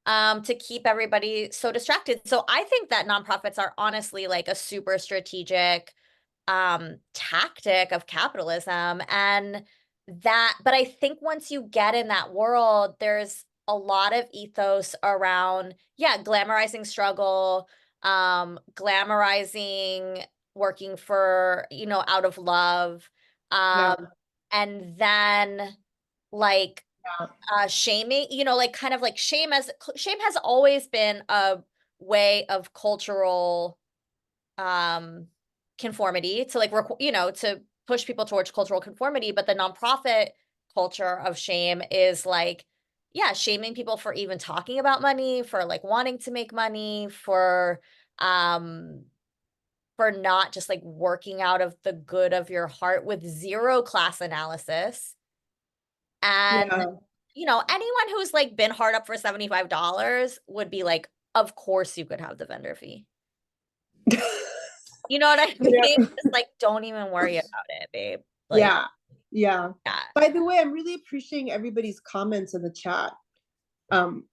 Speaker 1: need to keep everybody so distracted. So I think that nonprofits are honestly like a super strategic tactic of capitalism, and but I think once you get in that world, there's a lot of ethos around, yeah, glamorizing struggle, glamorizing working for, out of love,
Speaker 2: yeah,
Speaker 1: um and then like
Speaker 2: yeah,
Speaker 1: shaming, like kind of like shame has always been a way of cultural um conformity to like to push people towards cultural conformity, but the nonprofit culture of shame is like, yeah, shaming people for even talking about money, for like wanting to make money, um for not just like working out of the good of your heart with zero class analysis. And,
Speaker 2: yeah.
Speaker 1: anyone who's like been hard up for $75 would be like, of course you could have the vendor fee. You know what I mean?
Speaker 2: Yeah,
Speaker 1: Just like, don't even worry about it, babe. Like,
Speaker 2: yeah. Yeah.
Speaker 1: Yeah.
Speaker 2: By the way, I'm really appreciating everybody's comments in the chat. Um,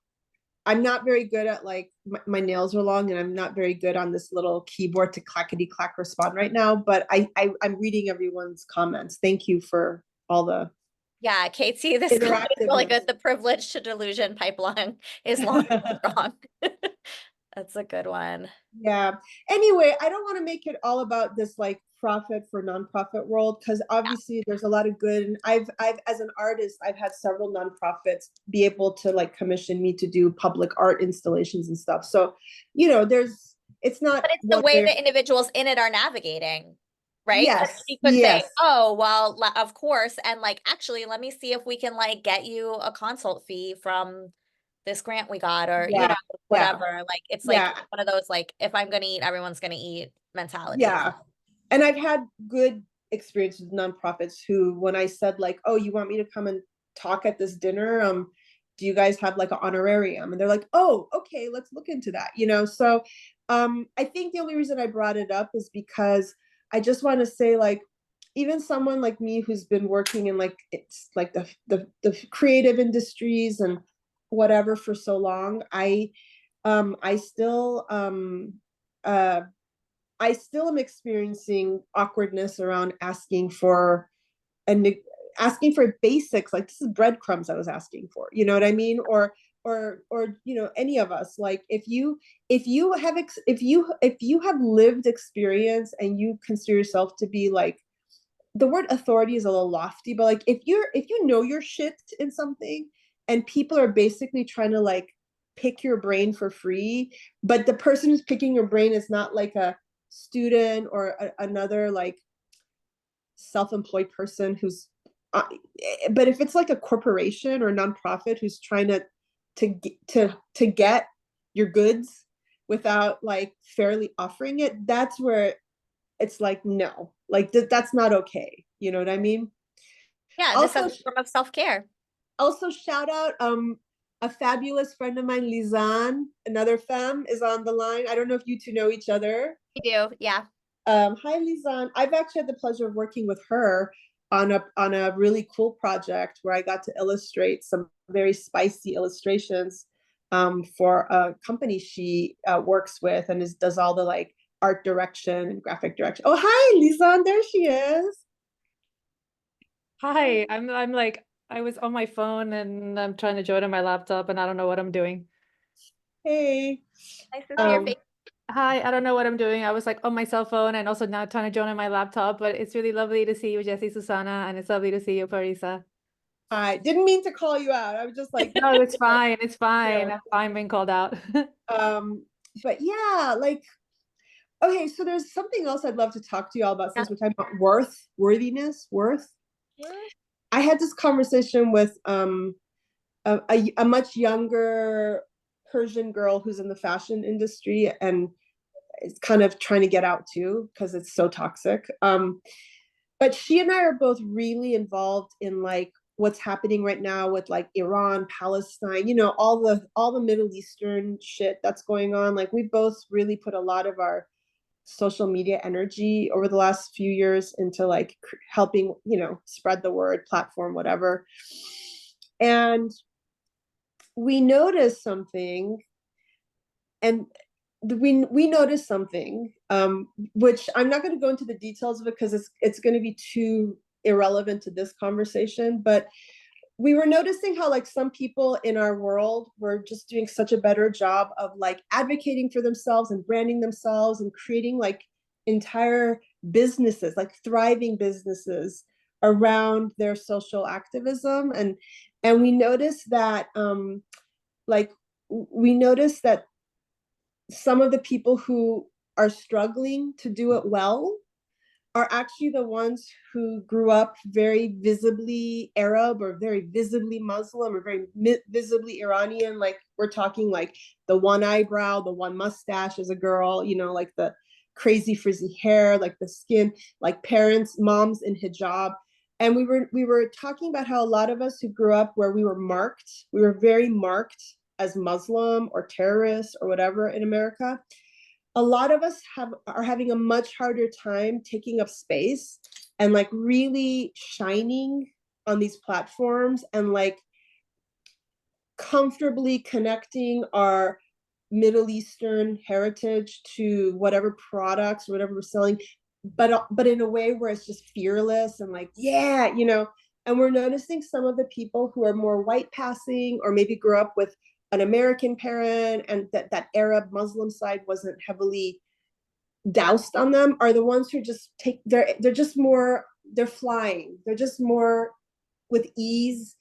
Speaker 2: I'm not very good at like my nails are long and I'm not very good on this little keyboard to clackety clack respond right now, but I'm reading everyone's comments. Thank you for all the
Speaker 1: Yeah, Katie, this is really
Speaker 2: interactiveness.
Speaker 1: good. The privilege to delusion pipeline is long and strong. That's a good one.
Speaker 2: Yeah. Anyway, I don't want to make it all about this like profit for nonprofit world because
Speaker 1: Yeah.
Speaker 2: obviously there's a lot of good. And I've as an artist, I've had several nonprofits be able to like commission me to do public art installations and stuff. So, you know, it's not
Speaker 1: But it's the
Speaker 2: one
Speaker 1: way
Speaker 2: way.
Speaker 1: the individuals in it are navigating, right? Because
Speaker 2: Yes,
Speaker 1: she could say,
Speaker 2: yes,
Speaker 1: oh, well, of course. And like, actually, let me see if we can like get you a consult fee from this grant we got, or,
Speaker 2: yeah, yeah,
Speaker 1: whatever. Like, it's like
Speaker 2: yeah,
Speaker 1: one of those, like, if I'm going to eat, everyone's going to eat mentalities.
Speaker 2: yeah. And I've had good experiences with nonprofits who, when I said like, "Oh, you want me to come and talk at this dinner? Do you guys have like an honorarium?" And they're like, "Oh, okay, let's look into that." You know, so I think the only reason I brought it up is because I just want to say like, even someone like me who's been working in like it's like the creative industries and whatever for so long, I still uh I still am experiencing awkwardness around and asking for basics. Like this is breadcrumbs I was asking for. You know what I mean? Or you know, any of us, like if you have lived experience and you consider yourself to be like, the word authority is a little lofty, but like if you know your shit in something and people are basically trying to like pick your brain for free, but the person who's picking your brain is not like a student or another like self-employed person who's but if it's like a corporation or a nonprofit who's trying to get your goods without like fairly offering it, that's where it's like no, like that's not okay, you know what I mean?
Speaker 1: Yeah, this is
Speaker 2: Also,
Speaker 1: a form of self-care.
Speaker 2: also shout out a fabulous friend of mine, Lizanne, another femme, is on the line. I don't know if you two know each other.
Speaker 1: You do, yeah.
Speaker 2: Hi, Lizanne. I've actually had the pleasure of working with her on a really cool project where I got to illustrate some very spicy illustrations for a company she works with and does all the like art direction and graphic direction. Oh, hi, Lizanne. There she is.
Speaker 3: Hi, I'm like I was on my phone and I'm trying to join on my laptop and I don't know what I'm doing.
Speaker 2: Hey.
Speaker 1: Nice to see your
Speaker 2: Um,
Speaker 1: face.
Speaker 3: Hi, I don't know what I'm doing. I was like on my cell phone and also now trying to join on my laptop, but it's really lovely to see you, Jessie, Susanna, and it's lovely to see you, Parisa.
Speaker 2: I didn't mean to call you out. I was just like,
Speaker 3: No, it's fine. It's
Speaker 2: yeah.
Speaker 3: fine. I'm fine being called out.
Speaker 2: But yeah, like, okay, so there's something else I'd love to talk to you all about
Speaker 1: Yeah.
Speaker 2: since we're talking about worth. I had this conversation with a much younger Persian girl who's in the fashion industry and is kind of trying to get out too because it's so toxic. But she and I are both really involved in like what's happening right now with like Iran, Palestine, you know, all the Middle Eastern shit that's going on. Like we both really put a lot of our social media energy over the last few years into like helping, you know, spread the word, platform, whatever. And we noticed something and we noticed something which I'm not going to go into the details of it because it's going to be too irrelevant to this conversation, but we were noticing how like some people in our world were just doing such a better job of like advocating for themselves and branding themselves and creating like entire businesses, like thriving businesses around their social activism. And we noticed that like we noticed that some of the people who are struggling to do it well are actually the ones who grew up very visibly Arab or very visibly Muslim or very visibly Iranian. Like we're talking like the one eyebrow, the one mustache as a girl, you know, like the crazy frizzy hair, like the skin, like parents, moms in hijab. And we were talking about how a lot of us who grew up where we were very marked as Muslim or terrorists or whatever in America. A lot of us are having a much harder time taking up space and like really shining on these platforms and like comfortably connecting our Middle Eastern heritage to whatever products, whatever we're selling, but in a way where it's just fearless and like, yeah, you know. And we're noticing some of the people who are more white passing or maybe grew up with an American parent and that Arab Muslim side wasn't heavily doused on them are the ones who just take they're just more, they're flying, they're just more with ease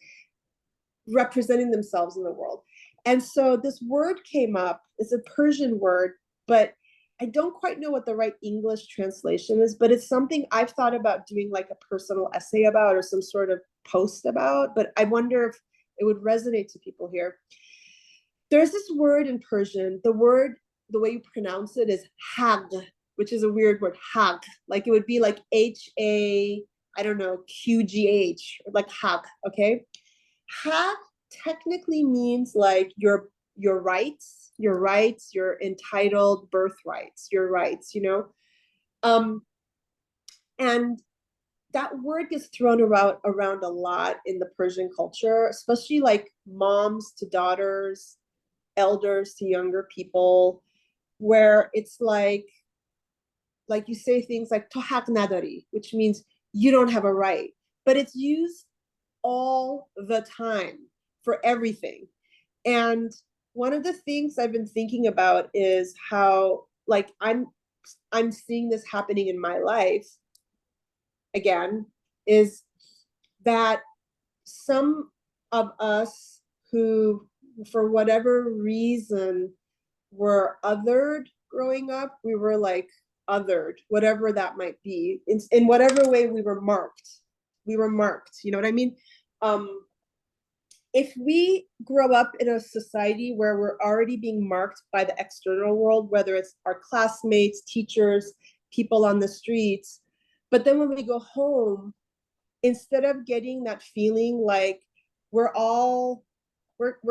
Speaker 2: representing themselves in the world. And so this word came up. It's a Persian word, but I don't quite know what the right English translation is, but it's something I've thought about doing like a personal essay about or some sort of post about, but I wonder if it would resonate to people here. There's this word in Persian, the word, the way you pronounce it is hag, which is a weird word, hag. Like it would be like H-A, I don't know, Q-G-H, like hag, okay? Hag technically means like your rights, your entitled birthrights, your rights, you know. And that word gets thrown around a lot in the Persian culture, especially like moms to daughters, elders to younger people, where it's like you say things like to hak nadari, which means you don't have a right, but it's used all the time for everything. And one of the things I've been thinking about is how like I'm seeing this happening in my life again, is that some of us who for whatever reason were othered growing up, we were like othered, whatever that might be, in whatever way we were marked, you know what I mean? If we grow up in a society where we're already being marked by the external world, whether it's our classmates, teachers, people on the streets, but then when we go home, instead of getting that feeling like we're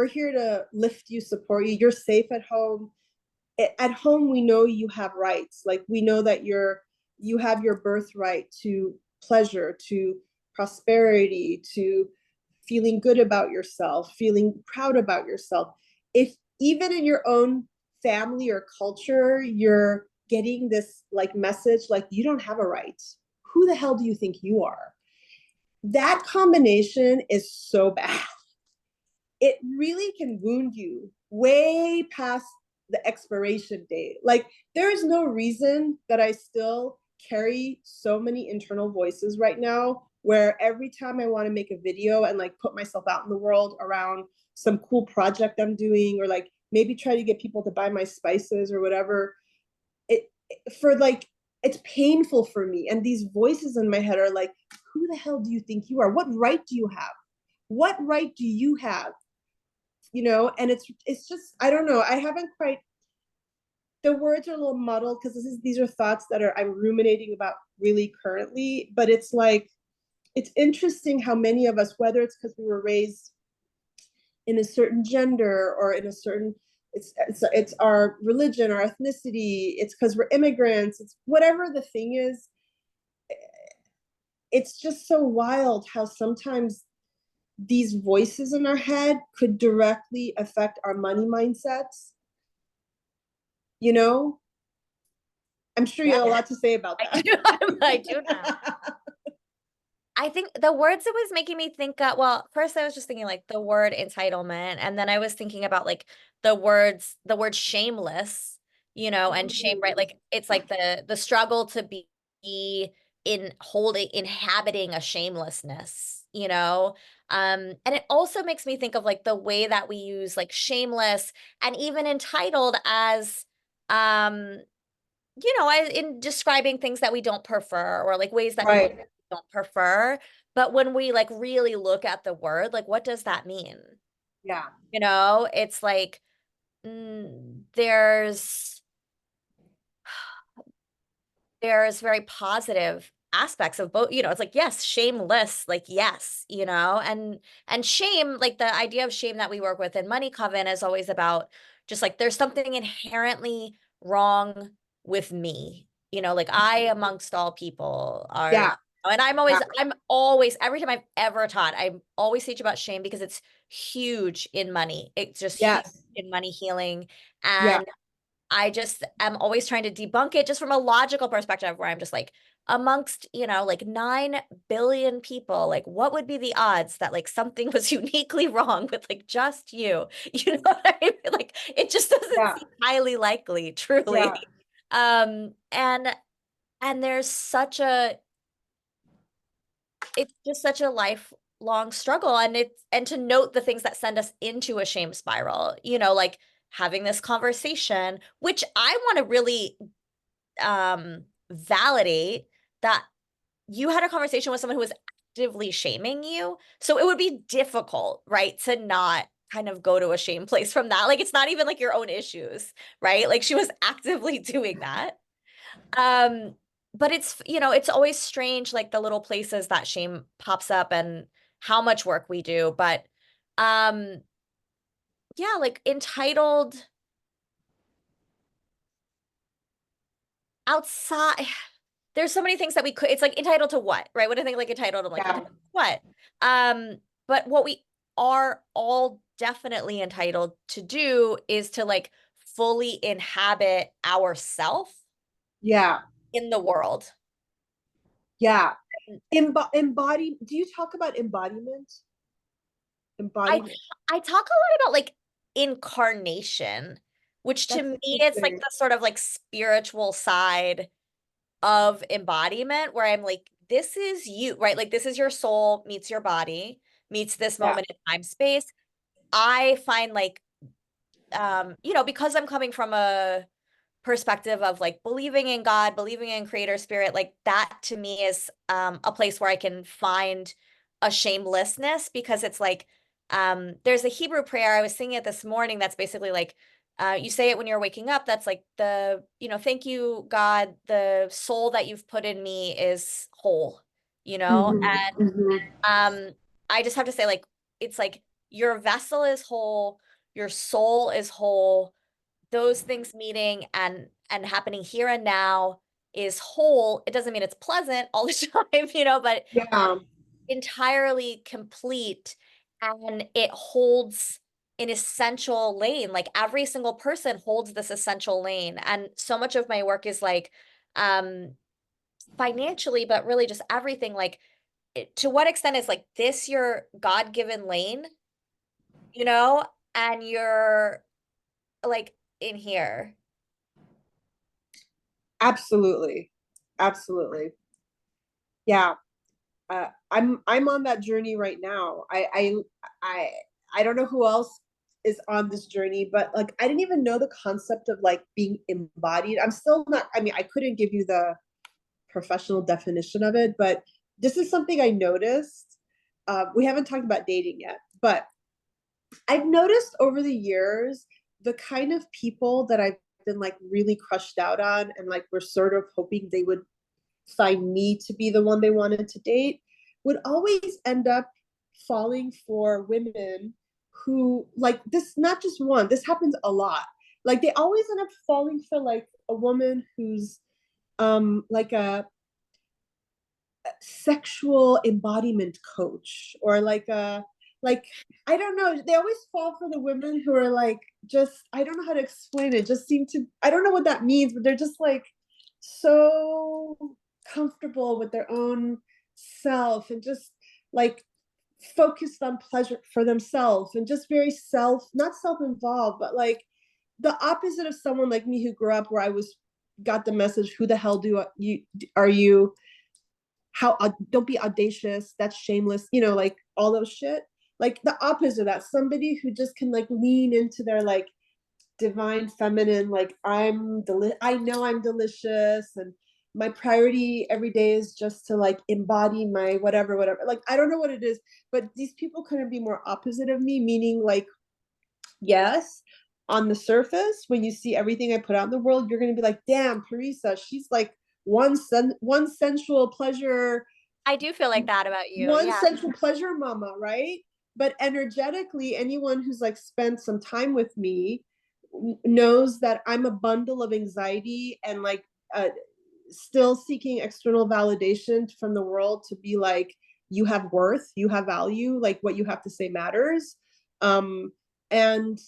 Speaker 2: here to lift you, support you, you're safe at home. At home, we know you have rights. Like we know that you have your birthright to pleasure, to prosperity, to feeling good about yourself, feeling proud about yourself. If even in your own family or culture, you're getting this like message, like you don't have a right. Who the hell do you think you are? That combination is so bad. It really can wound you way past the expiration date. Like there is no reason that I still carry so many internal voices right now where every time I want to make a video and like put myself out in the world around some cool project I'm doing, or like maybe try to get people to buy my spices or whatever, it's painful for me. And these voices in my head are like, who the hell do you think you are? What right do you have? What right do you have? You know, and it's just, I don't know. I haven't quite, the words are a little muddled because these are thoughts that I'm ruminating about really currently, but it's like, it's interesting how many of us, whether it's because we were raised in a certain gender or in a certain, it's our religion, our ethnicity, it's because we're immigrants, it's whatever the thing is, it's just so wild how sometimes these voices in our head could directly affect our money mindsets. You know, I'm sure you have a lot to say about that.
Speaker 1: I do now. I think the words it was making me think, well, first I was just thinking like the word entitlement, and then I was thinking about like the word shameless, you know, and shame, right? Like it's like the struggle to be inhabiting a shamelessness, you know? And it also makes me think of like the way that we use like shameless and even entitled as you know, in describing things that we don't prefer, or like ways that people don't prefer. But when we like really look at the word, like what does that mean?
Speaker 2: Yeah.
Speaker 1: You know, it's like there's very positive aspects of both, you know, it's like, yes, shameless, like, yes, you know, and shame, like the idea of shame that we work with in Money Coven is always about just like, there's something inherently wrong with me, you know, like I amongst all people are And I'm always, every time I've ever taught, I always teach about shame because it's huge in money. It's just huge
Speaker 2: Yes.
Speaker 1: in money healing.
Speaker 2: Yeah.
Speaker 1: And I just am always trying to debunk it just from a logical perspective where I'm just like, amongst, like 9 billion people, like what would be the odds that like something was uniquely wrong with like just you? You know what I mean? Like it just doesn't
Speaker 2: Yeah.
Speaker 1: seem highly likely, truly.
Speaker 2: Yeah.
Speaker 1: And there's it's just such a lifelong struggle, and to note the things that send us into a shame spiral, like having this conversation, which I want to really validate that you had a conversation with someone who was actively shaming you. So it would be difficult, right, to not kind of go to a shame place from that. Like it's not even like your own issues, right? Like she was actively doing that. Um, but it's always strange, like the little places that shame pops up and how much work we do. But um, yeah, like entitled outside, there's so many things that we could, it's like entitled to what, right? When I think like entitled, I'm like,
Speaker 2: Yeah.
Speaker 1: entitled to what? But what we are all definitely entitled to do is to like fully inhabit ourself
Speaker 2: Yeah.
Speaker 1: in the world.
Speaker 2: Yeah. Embody. Do you talk about embodiment?
Speaker 1: I
Speaker 2: Embodiment.
Speaker 1: I talk a lot about like incarnation, which to
Speaker 2: That's
Speaker 1: me it's like
Speaker 2: interesting.
Speaker 1: the sort of like spiritual side of embodiment where I'm like, this is you, right? Like this is your soul meets your body, meets this
Speaker 2: Yeah.
Speaker 1: moment in time space. I find like because I'm coming from a perspective of like believing in God, believing in creator spirit, like that to me is a place where I can find a shamelessness because it's like there's a Hebrew prayer I was singing it this morning that's basically like you say it when you're waking up. That's like thank you, God, the soul that you've put in me is whole,
Speaker 2: Mm-hmm. Mm-hmm.
Speaker 1: and I just have to say like it's like your vessel is whole, your soul is whole, those things meeting and happening here and now is whole. It doesn't mean it's pleasant all the time, but
Speaker 2: Yeah.
Speaker 1: entirely complete, and it holds an essential lane. Like every single person holds this essential lane. And so much of my work is like um financially, but really just everything like to what extent is like this your God-given lane, you know, and you're like in here.
Speaker 2: Absolutely. Absolutely. Yeah. I'm on that journey right now. I I don't know who else is on this journey, but like I didn't even know the concept of like being embodied. I'm still not, I mean, I couldn't give you the professional definition of it, but this is something I noticed. We haven't talked about dating yet, but I've noticed over the years the kind of people that I've been like really crushed out on and like we're sort of hoping they would find me to be the one they wanted to date would always end up falling for women who like this, not just one, this happens a lot. Like they always end up falling for like a woman who's like a sexual embodiment coach or like I don't know, they always fall for the women who are like just I don't know how to explain it, just seem to I don't know what that means, but they're just like so comfortable with their own self and just like focused on pleasure for themselves and just very not self-involved, but like the opposite of someone like me who grew up where I was got the message, who the hell do you are you, how don't be audacious, that's shameless, like all those shit. Like the opposite of that, somebody who just can like lean into their like divine feminine, like I know I'm delicious and my priority every day is just to like embody my whatever, like I don't know what it is, but these people couldn't be more opposite of me, meaning like yes, on the surface when you see everything I put out in the world, you're going to be like, damn, Parisa, she's like one sensual pleasure,
Speaker 1: I do feel like that about you.
Speaker 2: one
Speaker 1: Yeah.
Speaker 2: sensual pleasure mama, right? But energetically, anyone who's like spent some time with me knows that I'm a bundle of anxiety and like still seeking external validation from the world to be like, you have worth, you have value, like what you have to say matters. And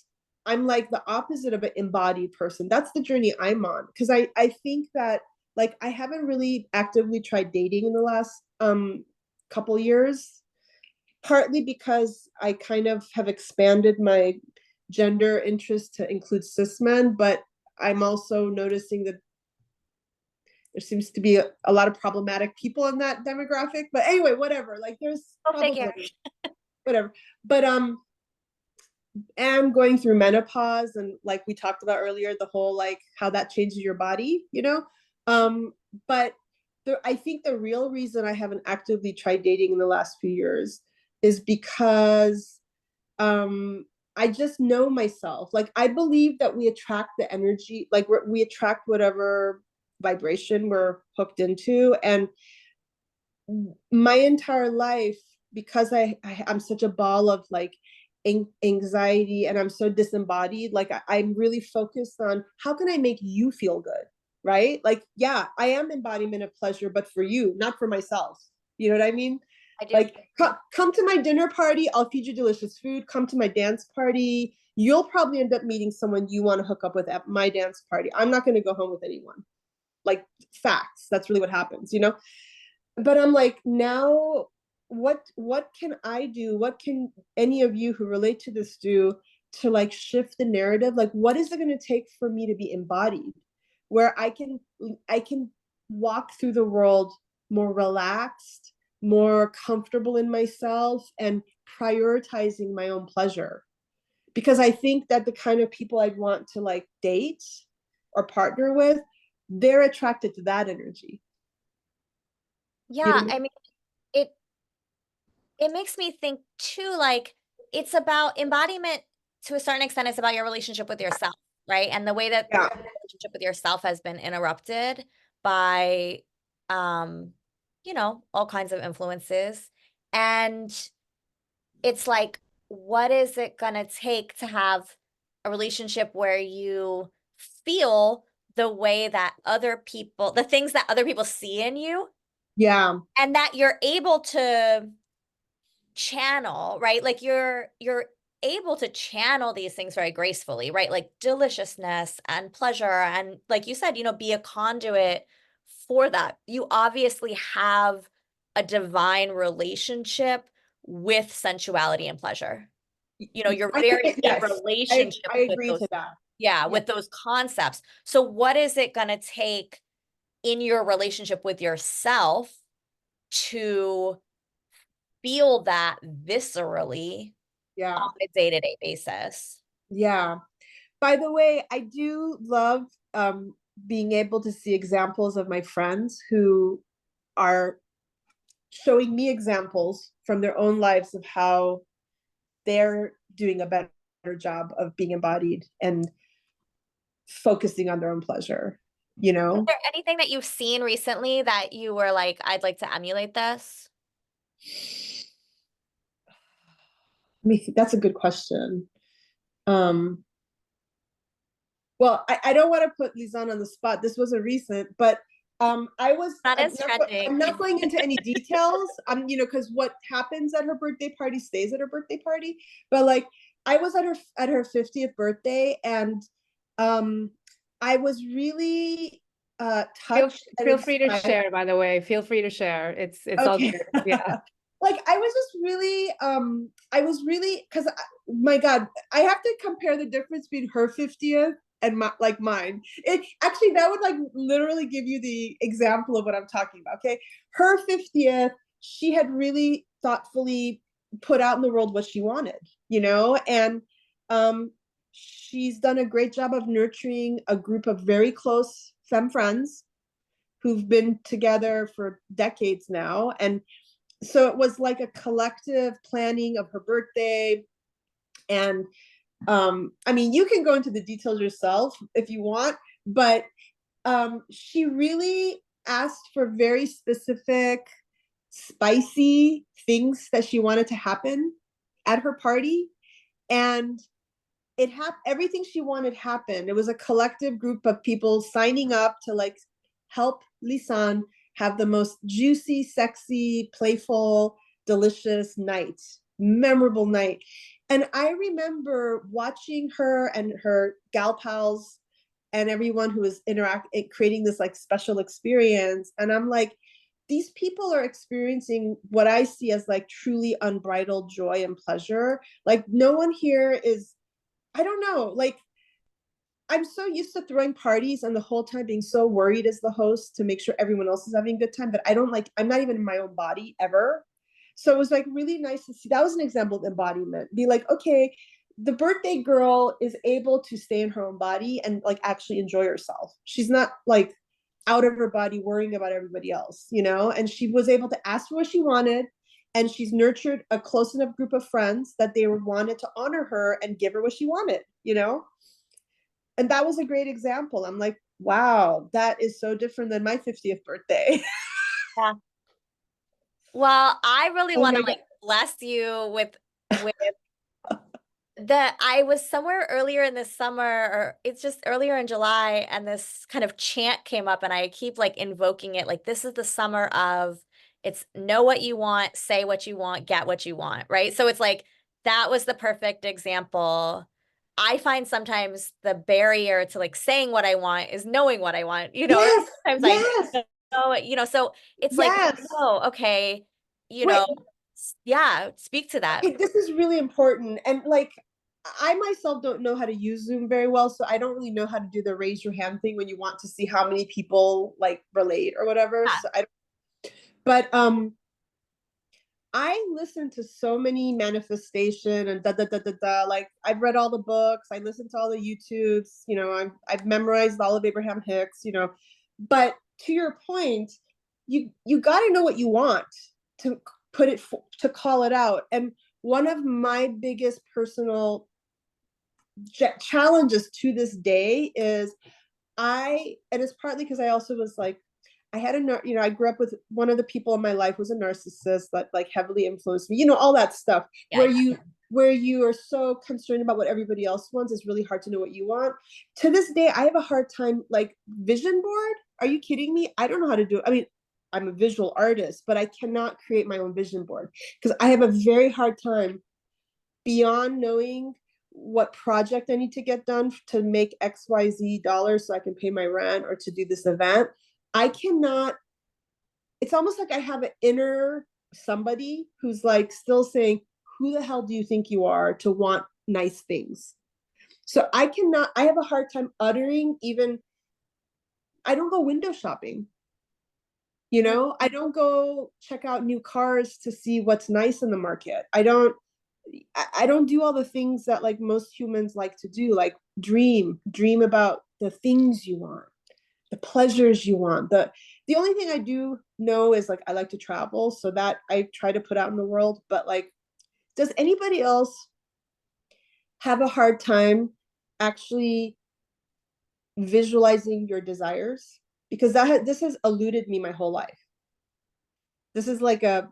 Speaker 2: I'm like the opposite of an embodied person. That's the journey I'm on. Because I think that like I haven't really actively tried dating in the last couple years, partly because I kind of have expanded my gender interest to include cis men, but I'm also noticing that there seems to be a lot of problematic people in that demographic. But anyway, whatever. Like there's probably whatever. But am going through menopause, and like we talked about earlier, the whole like how that changes your body, you know. But I think the real reason I haven't actively tried dating in the last few years is because I just know myself. Like I believe that we attract the energy, like we attract whatever vibration we're hooked into. And my entire life, because I'm such a ball of like anxiety and I'm so disembodied, like I'm really focused on how can I make you feel good, right? Like, yeah, I am embodiment of pleasure, but for you, not for myself. You know what I mean?
Speaker 1: I do.
Speaker 2: Like, come to my dinner party, I'll feed you delicious food. Come to my dance party, you'll probably end up meeting someone you want to hook up with at my dance party. I'm not going to go home with anyone. Like, facts. That's really what happens, you know? But I'm like, now what can I do? What can any of you who relate to this do to like shift the narrative? Like, what is it going to take for me to be embodied, where I can walk through the world more relaxed, more comfortable in myself, and prioritizing my own pleasure? Because I think that the kind of people I'd want to like date or partner with, they're attracted to that energy.
Speaker 1: Yeah, I mean, it it makes me think too, like it's about embodiment to a certain extent. It's about your relationship with yourself, right? And the way that
Speaker 2: Yeah.
Speaker 1: your relationship with yourself has been interrupted by, you know, all kinds of influences. And it's like, what is it gonna take to have a relationship where you feel the way that other people, the things that other people see in you,
Speaker 2: Yeah.
Speaker 1: and that you're able to channel, right? Like you're able to channel these things very gracefully, right? Like deliciousness and pleasure, and like you said, you know, be a conduit for that. You obviously have a divine relationship with sensuality and pleasure. You know, you're
Speaker 2: I think
Speaker 1: very in
Speaker 2: yes,
Speaker 1: relationship
Speaker 2: I
Speaker 1: with
Speaker 2: agree
Speaker 1: those,
Speaker 2: to that.
Speaker 1: yeah,
Speaker 2: Yeah.
Speaker 1: with those concepts. So what is it going to take in your relationship with yourself to feel that viscerally
Speaker 2: Yeah.
Speaker 1: on a day-to-day basis?
Speaker 2: Yeah. By the way, I do love being able to see examples of my friends who are showing me examples from their own lives of how they're doing a better job of being embodied and focusing on their own pleasure, you
Speaker 1: Is
Speaker 2: know?
Speaker 1: there anything that you've seen recently that you were like, I'd like to emulate this?
Speaker 2: That's a good question. Um, well, I don't want to put Lizanne on the spot. This wasn't recent, but
Speaker 1: That is
Speaker 2: I'm
Speaker 1: trending.
Speaker 2: not going into any details. You know, because what happens at her birthday party stays at her birthday party. But like, I was at her 50th birthday, and I was really
Speaker 3: Feel
Speaker 2: touched and
Speaker 3: feel free to
Speaker 2: inspired.
Speaker 3: share, by the way. Feel free to share. It's all
Speaker 2: Okay.
Speaker 3: good. Yeah.
Speaker 2: Like I was just really I was really, because my god, I have to compare the difference between her 50th and like mine. It actually, that would like literally give you the example of what I'm talking about. Okay, her 50th, she had really thoughtfully put out in the world what she wanted, you know. And she's done a great job of nurturing a group of very close femme friends who've been together for decades now. And so it was like a collective planning of her birthday. And I mean, you can go into the details yourself if you want, but she really asked for very specific spicy things that she wanted to happen at her party. And everything she wanted happened. It was a collective group of people signing up to like help Lisan have the most juicy, sexy, playful, delicious night, memorable night. And I remember watching her and her gal pals and everyone who was creating this like special experience. And I'm like, these people are experiencing what I see as like truly unbridled joy and pleasure. Like no one here is, I don't know, like I'm so used to throwing parties and the whole time being so worried as the host to make sure everyone else is having a good time, but I don't like, I'm not even in my own body ever. So it was like really nice to see. That was an example of embodiment. Be like, okay, the birthday girl is able to stay in her own body and like actually enjoy herself. She's not like out of her body worrying about everybody else, you know? And she was able to ask for what she wanted. And she's nurtured a close enough group of friends that they wanted to honor her and give her what she wanted, you know? And that was a great example. I'm like, wow, that is so different than my 50th birthday.
Speaker 1: Yeah. Well, I really
Speaker 2: Oh
Speaker 1: want
Speaker 2: my
Speaker 1: to
Speaker 2: God.
Speaker 1: like bless you with that. I was somewhere earlier in this summer, or it's just earlier in July, and this kind of chant came up, and I keep like invoking it. Like, this is the summer of it's know what you want, say what you want, get what you want, right? So it's like that was the perfect example. I find sometimes the barrier to like saying what I want is knowing what I want,
Speaker 2: Yes,
Speaker 1: sometimes I
Speaker 2: yes,
Speaker 1: don't know it, so it's like,
Speaker 2: yes.
Speaker 1: oh, okay,
Speaker 2: Wait,
Speaker 1: yeah, speak to that.
Speaker 2: okay, this is really important. And like, I myself don't know how to use Zoom very well, so I don't really know how to do the raise your hand thing when you want to see how many people like relate or whatever.
Speaker 1: Yeah.
Speaker 2: So I, but I listen to so many manifestation and da da da da da. Like I've read all the books, I listened to all the YouTubes. I've memorized all of Abraham Hicks. But to your point, you got to know what you want to put it to call it out. And one of my biggest personal challenges to this day is and it's partly because I also was like, I had I grew up with one of the people in my life was a narcissist that like heavily influenced me, all that stuff
Speaker 1: Yeah.
Speaker 2: where you are so concerned about what everybody else wants. It's really hard to know what you want. To this day, I have a hard time, like vision board. Are you kidding me? I don't know how to do it. I mean, I'm a visual artist, but I cannot create my own vision board because I have a very hard time beyond knowing what project I need to get done to make XYZ dollars so I can pay my rent or to do this event. I cannot, it's almost like I have an inner somebody who's like still saying, who the hell do you think you are to want nice things? So I have a hard time uttering even, I don't go window shopping. I don't go check out new cars to see what's nice in the market. I don't do all the things that like most humans like to do, like dream about the things you want, the pleasures you want. The only thing I do know is like I like to travel, so that I try to put out in the world. But like, does anybody else have a hard time actually visualizing your desires? Because this has eluded me my whole life. This is like a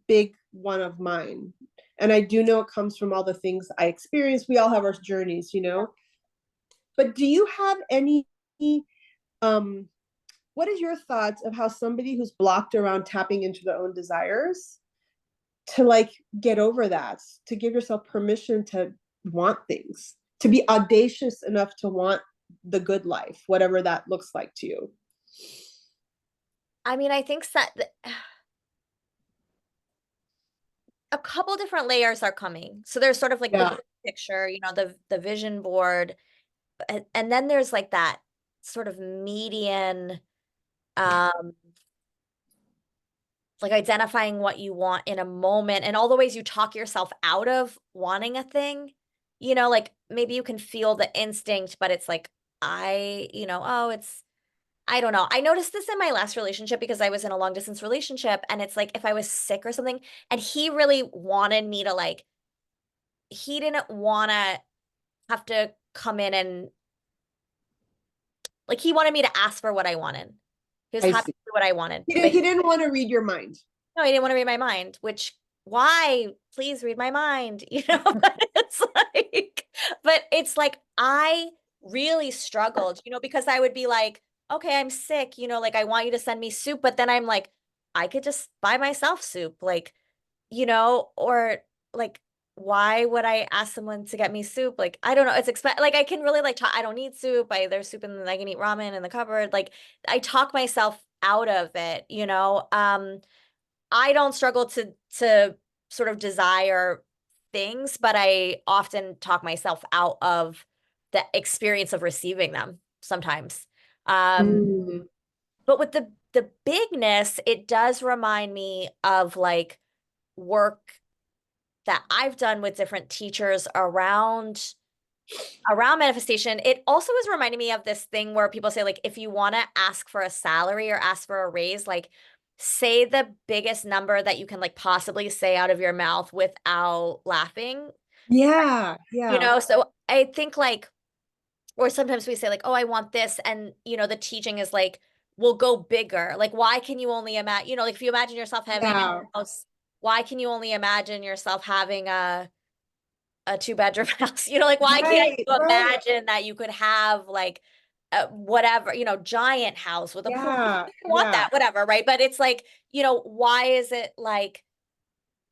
Speaker 2: big one of mine. And I do know it comes from all the things I experienced. We all have our journeys, But do you have any, what is your thoughts of how somebody who's blocked around tapping into their own desires to like get over that, to give yourself permission to want things, to be audacious enough to want the good life, whatever that looks like to you?
Speaker 1: I mean, I think that a couple different layers are coming. So there's sort of like the picture, the vision board, and then there's like that sort of median, like identifying what you want in a moment and all the ways you talk yourself out of wanting a thing. Like maybe you can feel the instinct, but it's like, oh, I don't know. I noticed this in my last relationship because I was in a long distance relationship, and it's like if I was sick or something, and he really wanted me to like, he didn't want to have to come in and like he wanted me to ask for what I wanted. He was
Speaker 2: I
Speaker 1: happy
Speaker 2: see.
Speaker 1: with what I wanted,
Speaker 2: He
Speaker 1: but
Speaker 2: didn't want to read your mind.
Speaker 1: no, he didn't want to read my mind, which why? Please read my mind, but but it's like I really struggled, because I would be like, okay, I'm sick, you know, like I want you to send me soup, but then I'm like, I could just buy myself soup, like, you know, or like, why would I ask someone to get me soup? Like, I don't know. It's like I can really like talk, I don't need soup. There's soup and I can eat ramen in the cupboard. Like I talk myself out of it, you know. I don't struggle to sort of desire things, but I often talk myself out of the experience of receiving them sometimes. Um,
Speaker 2: Mm.
Speaker 1: but with the bigness, it does remind me of like work that I've done with different teachers around manifestation. It also is reminding me of this thing where people say, like, if you want to ask for a salary or ask for a raise, like, say the biggest number that you can, like, possibly say out of your mouth without laughing,
Speaker 2: Yeah,
Speaker 1: you
Speaker 2: yeah,
Speaker 1: know? So I think, like, or sometimes we say, like, oh, I want this. And, you know, the teaching is like, we'll go bigger. Like, why can you only imagine, you know, like, if you imagine yourself having
Speaker 2: yeah.
Speaker 1: a house, why can you only imagine yourself having a two-bedroom house? You know, like why can't
Speaker 2: Right,
Speaker 1: you
Speaker 2: right.
Speaker 1: imagine that you could have like whatever, you know, giant house with a pool?
Speaker 2: Yeah,
Speaker 1: You want
Speaker 2: yeah,
Speaker 1: that, whatever, right? But it's like, you know, why is it like,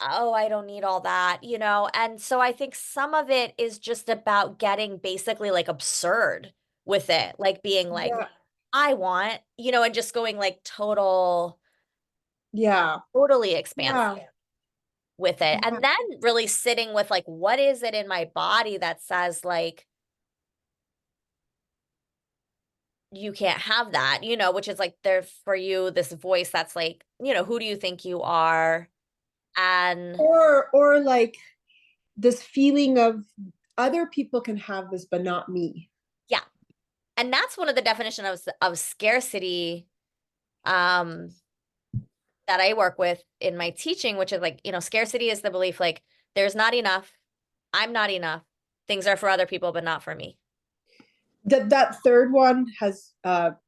Speaker 1: oh, I don't need all that, you know? And so I think some of it is just about getting basically like absurd with it, like being like,
Speaker 2: yeah,
Speaker 1: I want, you know, and just going like
Speaker 2: yeah,
Speaker 1: totally expansive
Speaker 2: yeah,
Speaker 1: with it.
Speaker 2: yeah,
Speaker 1: And then really sitting with like, what is it in my body that says like, you can't have that, you know, which is like there for you, this voice that's like, you know, who do you think you are? And
Speaker 2: or like this feeling of other people can have this, but not me.
Speaker 1: yeah, and that's one of the definition of scarcity um that I work with in my teaching, which is like, you know, scarcity is the belief like there's not enough, I'm not enough, things are for other people, but not for me.
Speaker 2: That third one has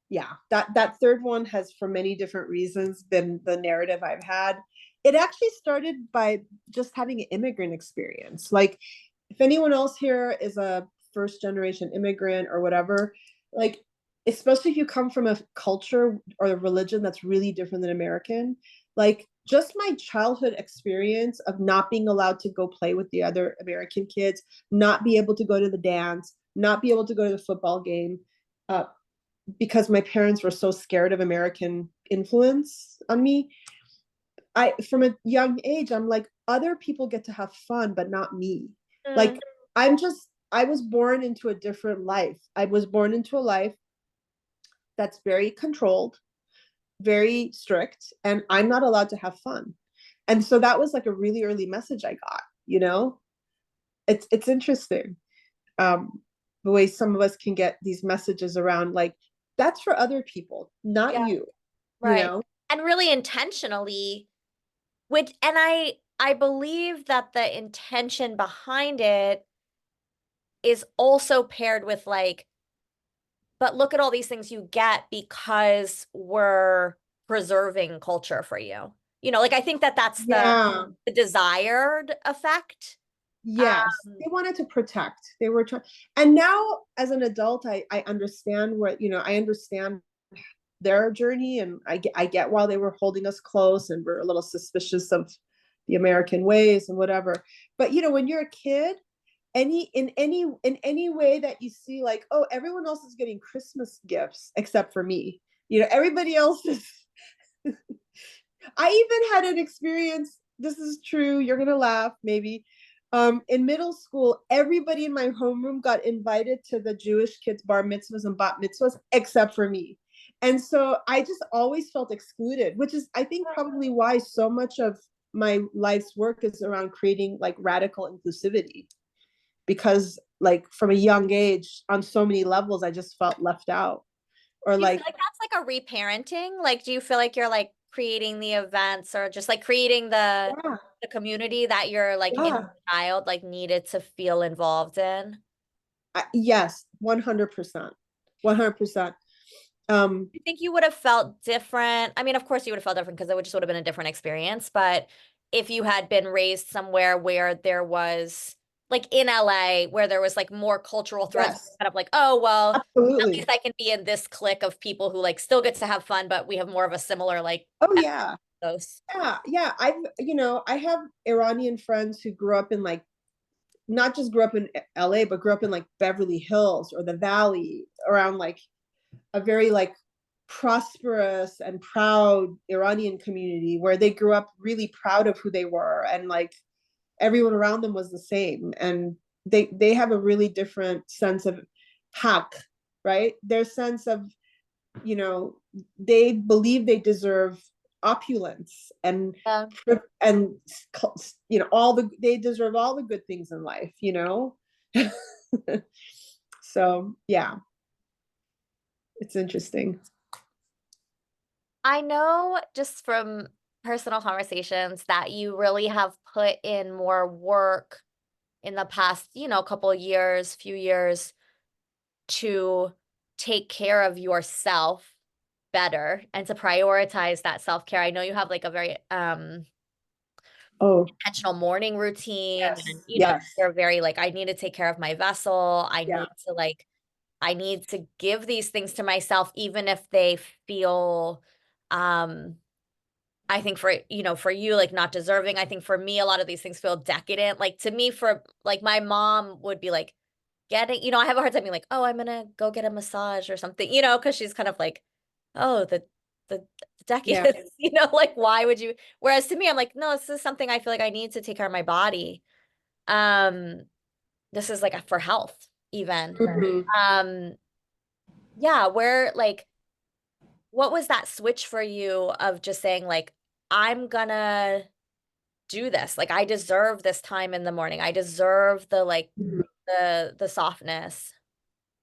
Speaker 2: yeah, that third one has for many different reasons been the narrative I've had. It actually started by just having an immigrant experience. Like if anyone else here is a first generation immigrant or whatever, like especially if you come from a culture or a religion that's really different than American, like just my childhood experience of not being allowed to go play with the other American kids, not be able to go to the dance, not be able to go to the football game, uh, because my parents were so scared of American influence on me. I from a young age, I'm like, other people get to have fun, but not me.
Speaker 1: Mm,
Speaker 2: Like I was born into a different life. I was born into a life that's very controlled, very strict, and I'm not allowed to have fun. And so that was like a really early message I got, you know? It's interesting. The way some of us can get these messages around like that's for other people, not
Speaker 1: yeah,
Speaker 2: you
Speaker 1: right.
Speaker 2: know?
Speaker 1: And really intentionally, which and I believe that the intention behind it is also paired with like, but look at all these things you get because we're preserving culture for you. You know, like I think that that's
Speaker 2: Yeah.
Speaker 1: the desired effect.
Speaker 2: Yes, they wanted to protect. They were trying, and now as an adult, I understand what you know. I understand their journey, and I get why they were holding us close, and we're a little suspicious of the American ways and whatever. But you know, when you're a kid, in any way that you see, like, oh, everyone else is getting Christmas gifts except for me. You know, everybody else is. I even had an experience. This is true. You're gonna laugh, maybe. In middle school, everybody in my homeroom got invited to the Jewish kids' bar mitzvahs and bat mitzvahs except for me. And so I just always felt excluded, which is, I think, probably why so much of my life's work is around creating like radical inclusivity. Because, like, from a young age, on so many levels, I just felt left out. Or
Speaker 1: Do you feel
Speaker 2: like,
Speaker 1: like that's like a reparenting? Like, do you feel like you're like creating the events or just like creating
Speaker 2: yeah,
Speaker 1: the community that your like inner
Speaker 2: yeah,
Speaker 1: child like needed to feel involved in?
Speaker 2: yes, 100%, 100%.
Speaker 1: You think you would have felt different? I mean, of course you would have felt different because it would just would have been a different experience. But if you had been raised somewhere where there was like in LA where there was like more cultural threads,
Speaker 2: Yes,
Speaker 1: kind of like, oh, well, at least
Speaker 2: absolutely.
Speaker 1: I can be in this clique of people who like still get to have fun, but we have more of a similar like
Speaker 2: Oh yeah.
Speaker 1: ethos.
Speaker 2: Yeah, yeah. I have Iranian friends who grew up in like, not just grew up in LA, but grew up in like Beverly Hills or the Valley, around like a very like prosperous and proud Iranian community where they grew up really proud of who they were, and like everyone around them was the same, and they have a really different sense of haq, right? Their sense of, you know, they believe they deserve opulence
Speaker 1: Yeah.
Speaker 2: and you know, all the, they deserve all the good things in life, you know. So yeah, it's interesting.
Speaker 1: I know just from personal conversations that you really have put in more work in the past, couple of years, few years to take care of yourself better and to prioritize that self-care. I know you have like a very
Speaker 2: Oh
Speaker 1: intentional morning routine and
Speaker 2: yes, yes,
Speaker 1: you're very like I need to take care of my vessel.
Speaker 2: yeah,
Speaker 1: I need to give these things to myself even if they feel um I think for you, like not deserving. I think for me, a lot of these things feel decadent. Like to me, for like my mom would be like I have a hard time being like, oh, I'm gonna go get a massage or something, because she's kind of like, oh, the
Speaker 2: yeah.
Speaker 1: decadence, like why would you? Whereas to me, I'm like, no, this is something I feel like I need to take care of my body. Um, this is like for health, even.
Speaker 2: Mhm.
Speaker 1: Um, yeah, where like what was that switch for you of just saying like, I'm gonna do this. Like I deserve this time in the morning. I deserve the like
Speaker 2: Mhm.
Speaker 1: the softness.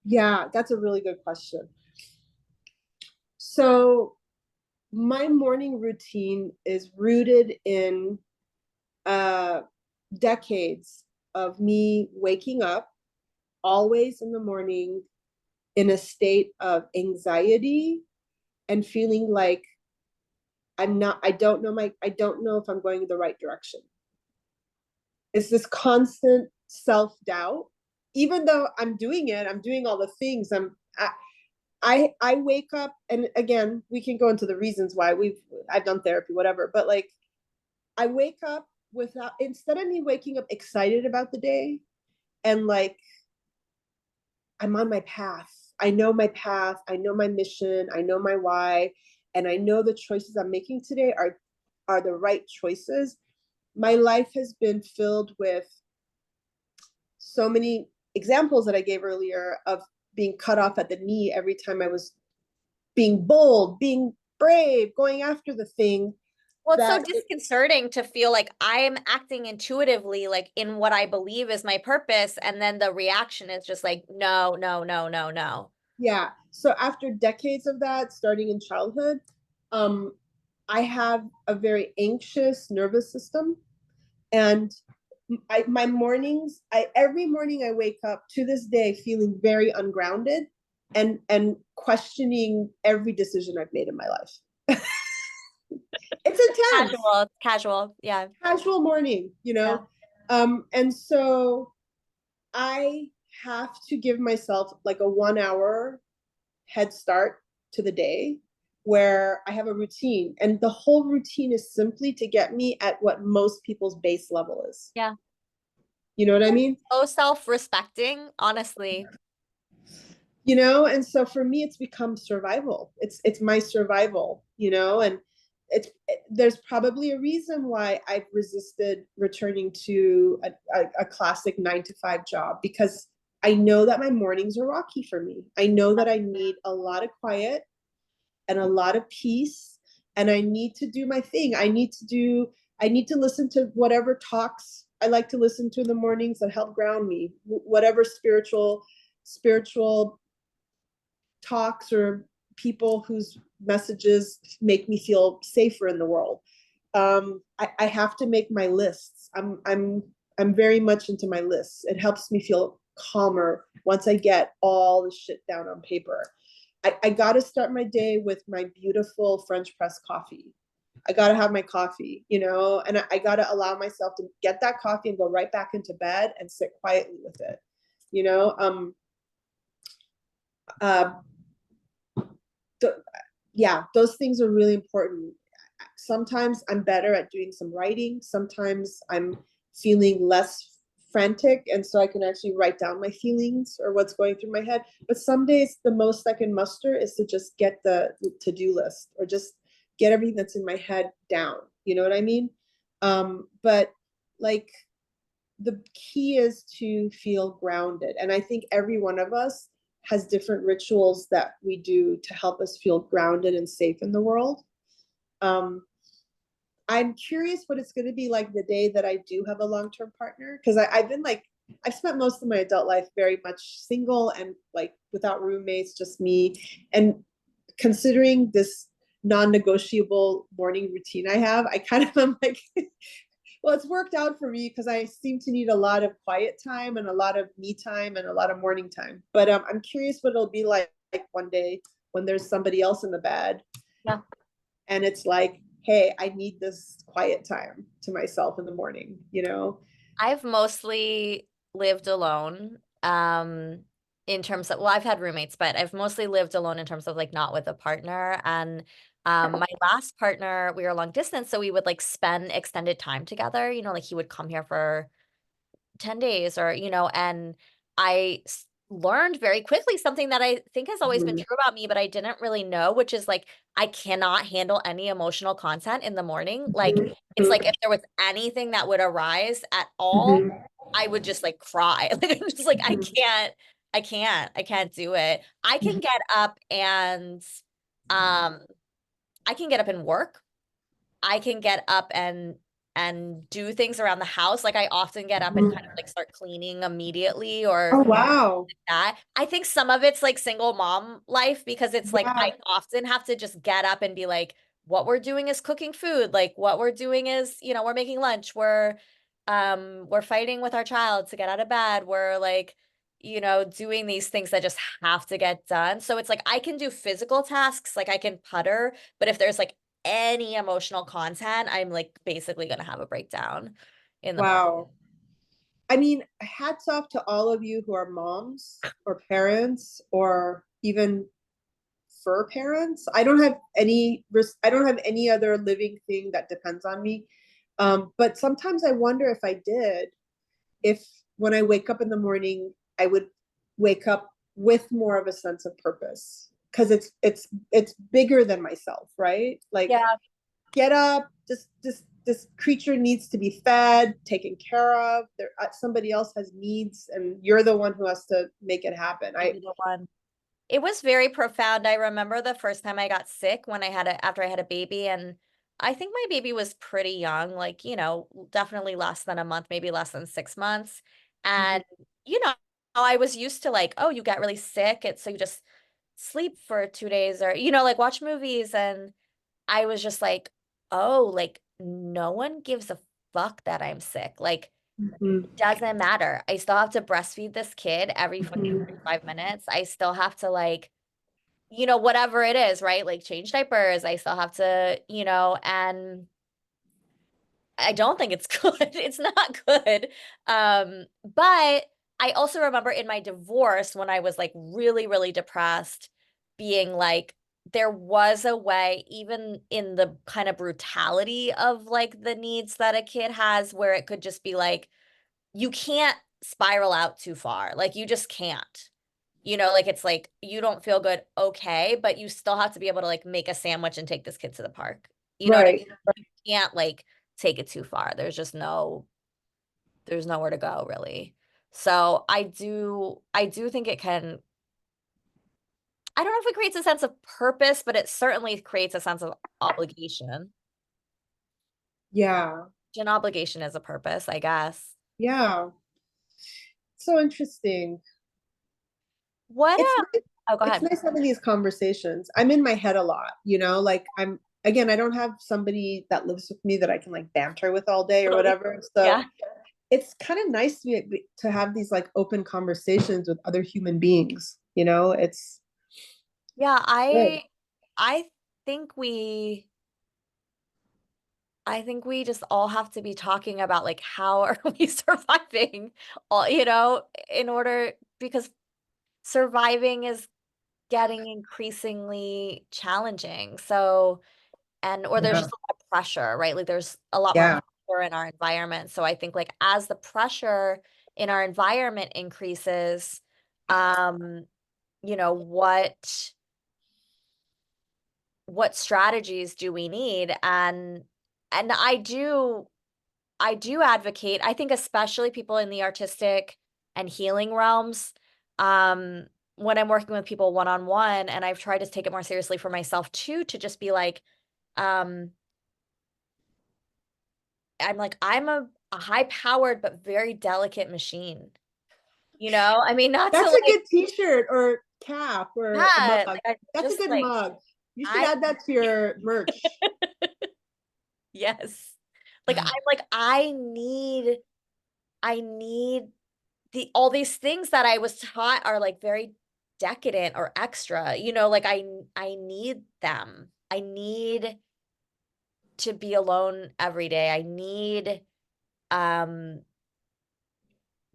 Speaker 2: Yeah, that's a really good question. So my morning routine is rooted in uh, decades of me waking up always in the morning in a state of anxiety and feeling like I don't know if I'm going in the right direction. It's this constant self-doubt. Even though I'm doing it, I'm doing all the things. I wake up, and again, we can go into the reasons why I've done therapy, whatever, but like I wake up without, instead of me waking up excited about the day and like I'm on my path. I know my path, I know my mission, I know my why, and I know the choices I'm making today are the right choices. My life has been filled with so many examples that I gave earlier of being cut off at the knee every time I was being bold, being brave, going after the thing
Speaker 1: Well, it's so
Speaker 2: that
Speaker 1: disconcerting to feel like I am acting intuitively, like in what I believe is my purpose, and then the reaction is just like, no, no, no, no, no.
Speaker 2: yeah. So after decades of that, starting in childhood, um, I have a very anxious nervous system, and my mornings, every morning I wake up to this day feeling very ungrounded and questioning every decision I've made in my life. It's intense.
Speaker 1: Casual, casual. Yeah.
Speaker 2: Casual morning, you
Speaker 1: Yeah.
Speaker 2: know. And so I have to give myself like a 1 hour head start to the day where I have a routine. And the whole routine is simply to get me at what most people's base level is.
Speaker 1: Yeah.
Speaker 2: You know what I mean?
Speaker 1: So self-respecting, honestly.
Speaker 2: You know, and so for me it's become survival. It's my survival, you know, and there's probably a reason why I've resisted returning to a classic 9 to 5 job, because I know that my mornings are rocky for me. I know that I need a lot of quiet and a lot of peace, and I need to do my thing. I need to listen to whatever talks I like to listen to in the mornings that help ground me, whatever spiritual talks or people whose messages make me feel safer in the world. I have to make my lists. I'm very much into my lists. It helps me feel calmer once I get all the shit down on paper. I got to start my day with my beautiful French press coffee. I gotta have my coffee, you know, and I gotta allow myself to get that coffee and go right back into bed and sit quietly with it, you know. Uh, yeah, those things are really important. Sometimes I'm better at doing some writing. Sometimes I'm feeling less frantic, and so I can actually write down my feelings or what's going through my head. But some days the most I can muster is to just get the to-do list or just get everything that's in my head down. You know what I mean? But like the key is to feel grounded. And I think every one of us has different rituals that we do to help us feel grounded and safe in the world. I'm curious what it's going to be like the day that I do have a long-term partner, because I've been like, I've spent most of my adult life very much single and like without roommates, just me. And considering this non-negotiable morning routine I have, I kind of am like, well, it's worked out for me because I seem to need a lot of quiet time and a lot of me time and a lot of morning time. But I'm curious what it'll be like one day when there's somebody else in the bed.
Speaker 1: Yeah.
Speaker 2: And it's like, hey, I need this quiet time to myself in the morning, you know?
Speaker 1: I've mostly lived alone, in terms of, well, I've had roommates, but I've mostly lived alone in terms of like not with a partner. And my last partner, we were long distance, so we would like spend extended time together, you know, like he would come here for 10 days or, you know, and learned very quickly something that I think has always been
Speaker 2: Mhm.
Speaker 1: true about me, but I didn't really know, which is like, I cannot handle any emotional content in the morning. Like, it's like if there was anything that would arise at all,
Speaker 2: Mhm.
Speaker 1: I would just like cry. Like, I'm just like,
Speaker 2: Mhm.
Speaker 1: I can't do it. I can get up and, um, I can get up and work. I can get up and do things around the house. Like I often get up and kind of like start cleaning immediately or
Speaker 2: Oh, wow.
Speaker 1: that. I think some of it's like single mom life because it's like
Speaker 2: Yeah.
Speaker 1: I often have to just get up and be like, what we're doing is cooking food. Like what we're doing is, you know, we're making lunch. We're fighting with our child to get out of bed. We're like, you know, doing these things that just have to get done. So it's like I can do physical tasks, like I can putter, but if there's like any emotional content, I'm like basically gonna have a breakdown in the morning.
Speaker 2: Wow. I mean, hats off to all of you who are moms or parents or even fur parents. I don't have any other living thing that depends on me. But sometimes I wonder if I did, if when I wake up in the morning, I would wake up with more of a sense of purpose. Because it's bigger than myself, right? Like
Speaker 1: Yeah,
Speaker 2: get up, this creature needs to be fed, taken care of. There somebody else has needs, and you're the one who has to make it happen.
Speaker 1: I'll be the one. It was very profound. I remember the first time I got sick when after I had a baby, and I think my baby was pretty young, like, you know, definitely less than a month, maybe less than 6 months. And, you know, I was used to like, oh, you get really sick. So you just sleep for 2 days or, you know, like watch movies. And I was just like, oh, like no one gives a fuck that I'm sick. Like,
Speaker 2: Mhm.
Speaker 1: doesn't matter. I still have to breastfeed this kid every fucking
Speaker 2: Mhm.
Speaker 1: 5 minutes. I still have to like, you know, whatever it is, right? Like change diapers. I still have to, you know, and I don't think it's good. It's not good. But I also remember in my divorce when I was like really, really depressed, being like, there was a way, even in the kind of brutality of like the needs that a kid has, where it could just be like, you can't spiral out too far. Like you just can't. You know, like it's like you don't feel good, okay, but you still have to be able to like make a sandwich and take this kid to the park. You know what I
Speaker 2: Right.
Speaker 1: mean? You can't like take it too far. There's nowhere to go really. So I do think it can, I don't know if it creates a sense of purpose, but it certainly creates a sense of obligation.
Speaker 2: Yeah.
Speaker 1: An obligation is a purpose, I guess.
Speaker 2: Yeah. So interesting.
Speaker 1: What
Speaker 2: It's
Speaker 1: oh, go
Speaker 2: it's
Speaker 1: ahead.
Speaker 2: nice having these conversations. I'm in my head a lot, you know, like I'm again, I don't have somebody that lives with me that I can like banter with all day or
Speaker 1: Totally.
Speaker 2: whatever. So
Speaker 1: Yeah.
Speaker 2: it's kind of nice to have these like open conversations with other human beings, you know, it's
Speaker 1: Yeah,
Speaker 2: good.
Speaker 1: I think we I think we just all have to be talking about like how are we surviving all, in order because surviving is getting increasingly challenging. So, or there's
Speaker 2: Yeah.
Speaker 1: just a lot of pressure, right? Like there's a lot more
Speaker 2: Yeah.
Speaker 1: pressure in our environment. So I think like as the pressure in our environment increases, um, you know, what strategies do we need? And I do advocate, I think especially people in the artistic and healing realms, um, when I'm working with people one-on-one, and I've tried to take it more seriously for myself too, to just be like, um, I'm a high-powered but very delicate machine. I mean, not to
Speaker 2: That's a
Speaker 1: like,
Speaker 2: good t-shirt or cap or a
Speaker 1: yeah,
Speaker 2: mug.
Speaker 1: like I
Speaker 2: That's a
Speaker 1: just
Speaker 2: good
Speaker 1: like
Speaker 2: mug. You should
Speaker 1: I
Speaker 2: add that to your merch.
Speaker 1: yes. I need all these things that I was taught are like very decadent or extra, like I need them. I need to be alone every day. I need um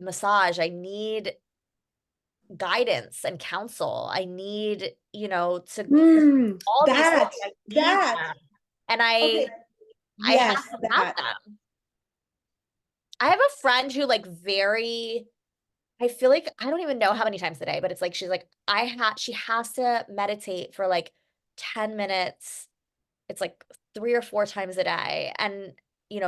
Speaker 1: massage. I need guidance and counsel. I need, to all these things.
Speaker 2: That,
Speaker 1: I need
Speaker 2: that.
Speaker 1: them. And I
Speaker 2: Okay.
Speaker 1: I have
Speaker 2: Yes,
Speaker 1: to have
Speaker 2: that.
Speaker 1: them. I have a friend who like I feel like I don't even know how many times a day, but it's like she's like she has to meditate for like 10 minutes. It's like 3 or 4 times a day. And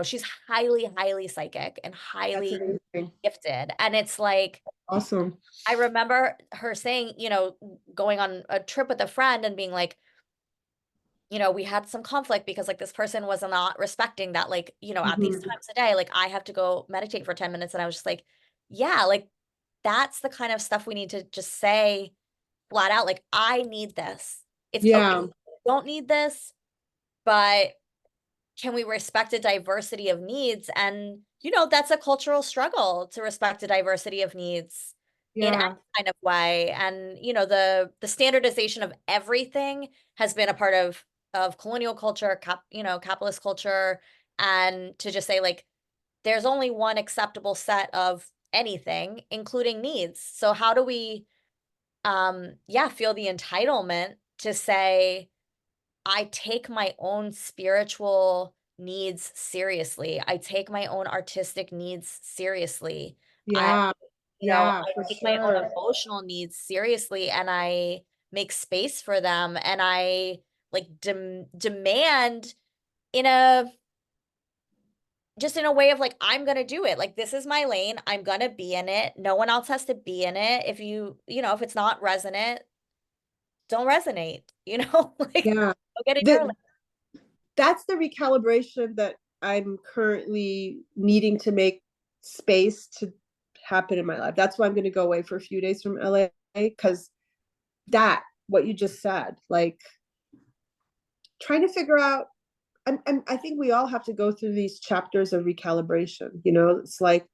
Speaker 1: she's highly, highly psychic and
Speaker 2: That's
Speaker 1: highly
Speaker 2: amazing.
Speaker 1: gifted. And it's like
Speaker 2: Awesome.
Speaker 1: I remember her saying, going on a trip with a friend and being like, we had some conflict because like this person was not respecting that, like, at these
Speaker 2: Mhm.
Speaker 1: times a day, like I have to go meditate for 10 minutes. And I was just like, yeah, like that's the kind of stuff we need to just say flat out. Like, I need this. It's okay.
Speaker 2: Yeah.
Speaker 1: If you don't need this, but can we respect a diversity of needs? And, that's a cultural struggle to respect a diversity of needs in any
Speaker 2: Yeah.
Speaker 1: kind of way. And, the standardization of everything has been a part of colonial culture, capitalist culture, and to just say like there's only one acceptable set of anything, including needs. So how do we feel the entitlement to say I take my own spiritual needs seriously. I take my own artistic needs seriously. I,
Speaker 2: Yeah. Yeah,
Speaker 1: I
Speaker 2: for
Speaker 1: take my own
Speaker 2: sure.
Speaker 1: emotional needs seriously and I make space for them and I like demand in a just in a way of like I'm going to do it. Like this is my lane. I'm going to be in it. No one else has to be in it. If if it's not resonant, don't resonate, like
Speaker 2: Yeah.
Speaker 1: go get in your lane.
Speaker 2: The, that's the recalibration that I'm currently needing to make space to happen in my life. That's why I'm going to go away for a few days from LA, because what you just said, like trying to figure out, I think we all have to go through these chapters of recalibration. It's like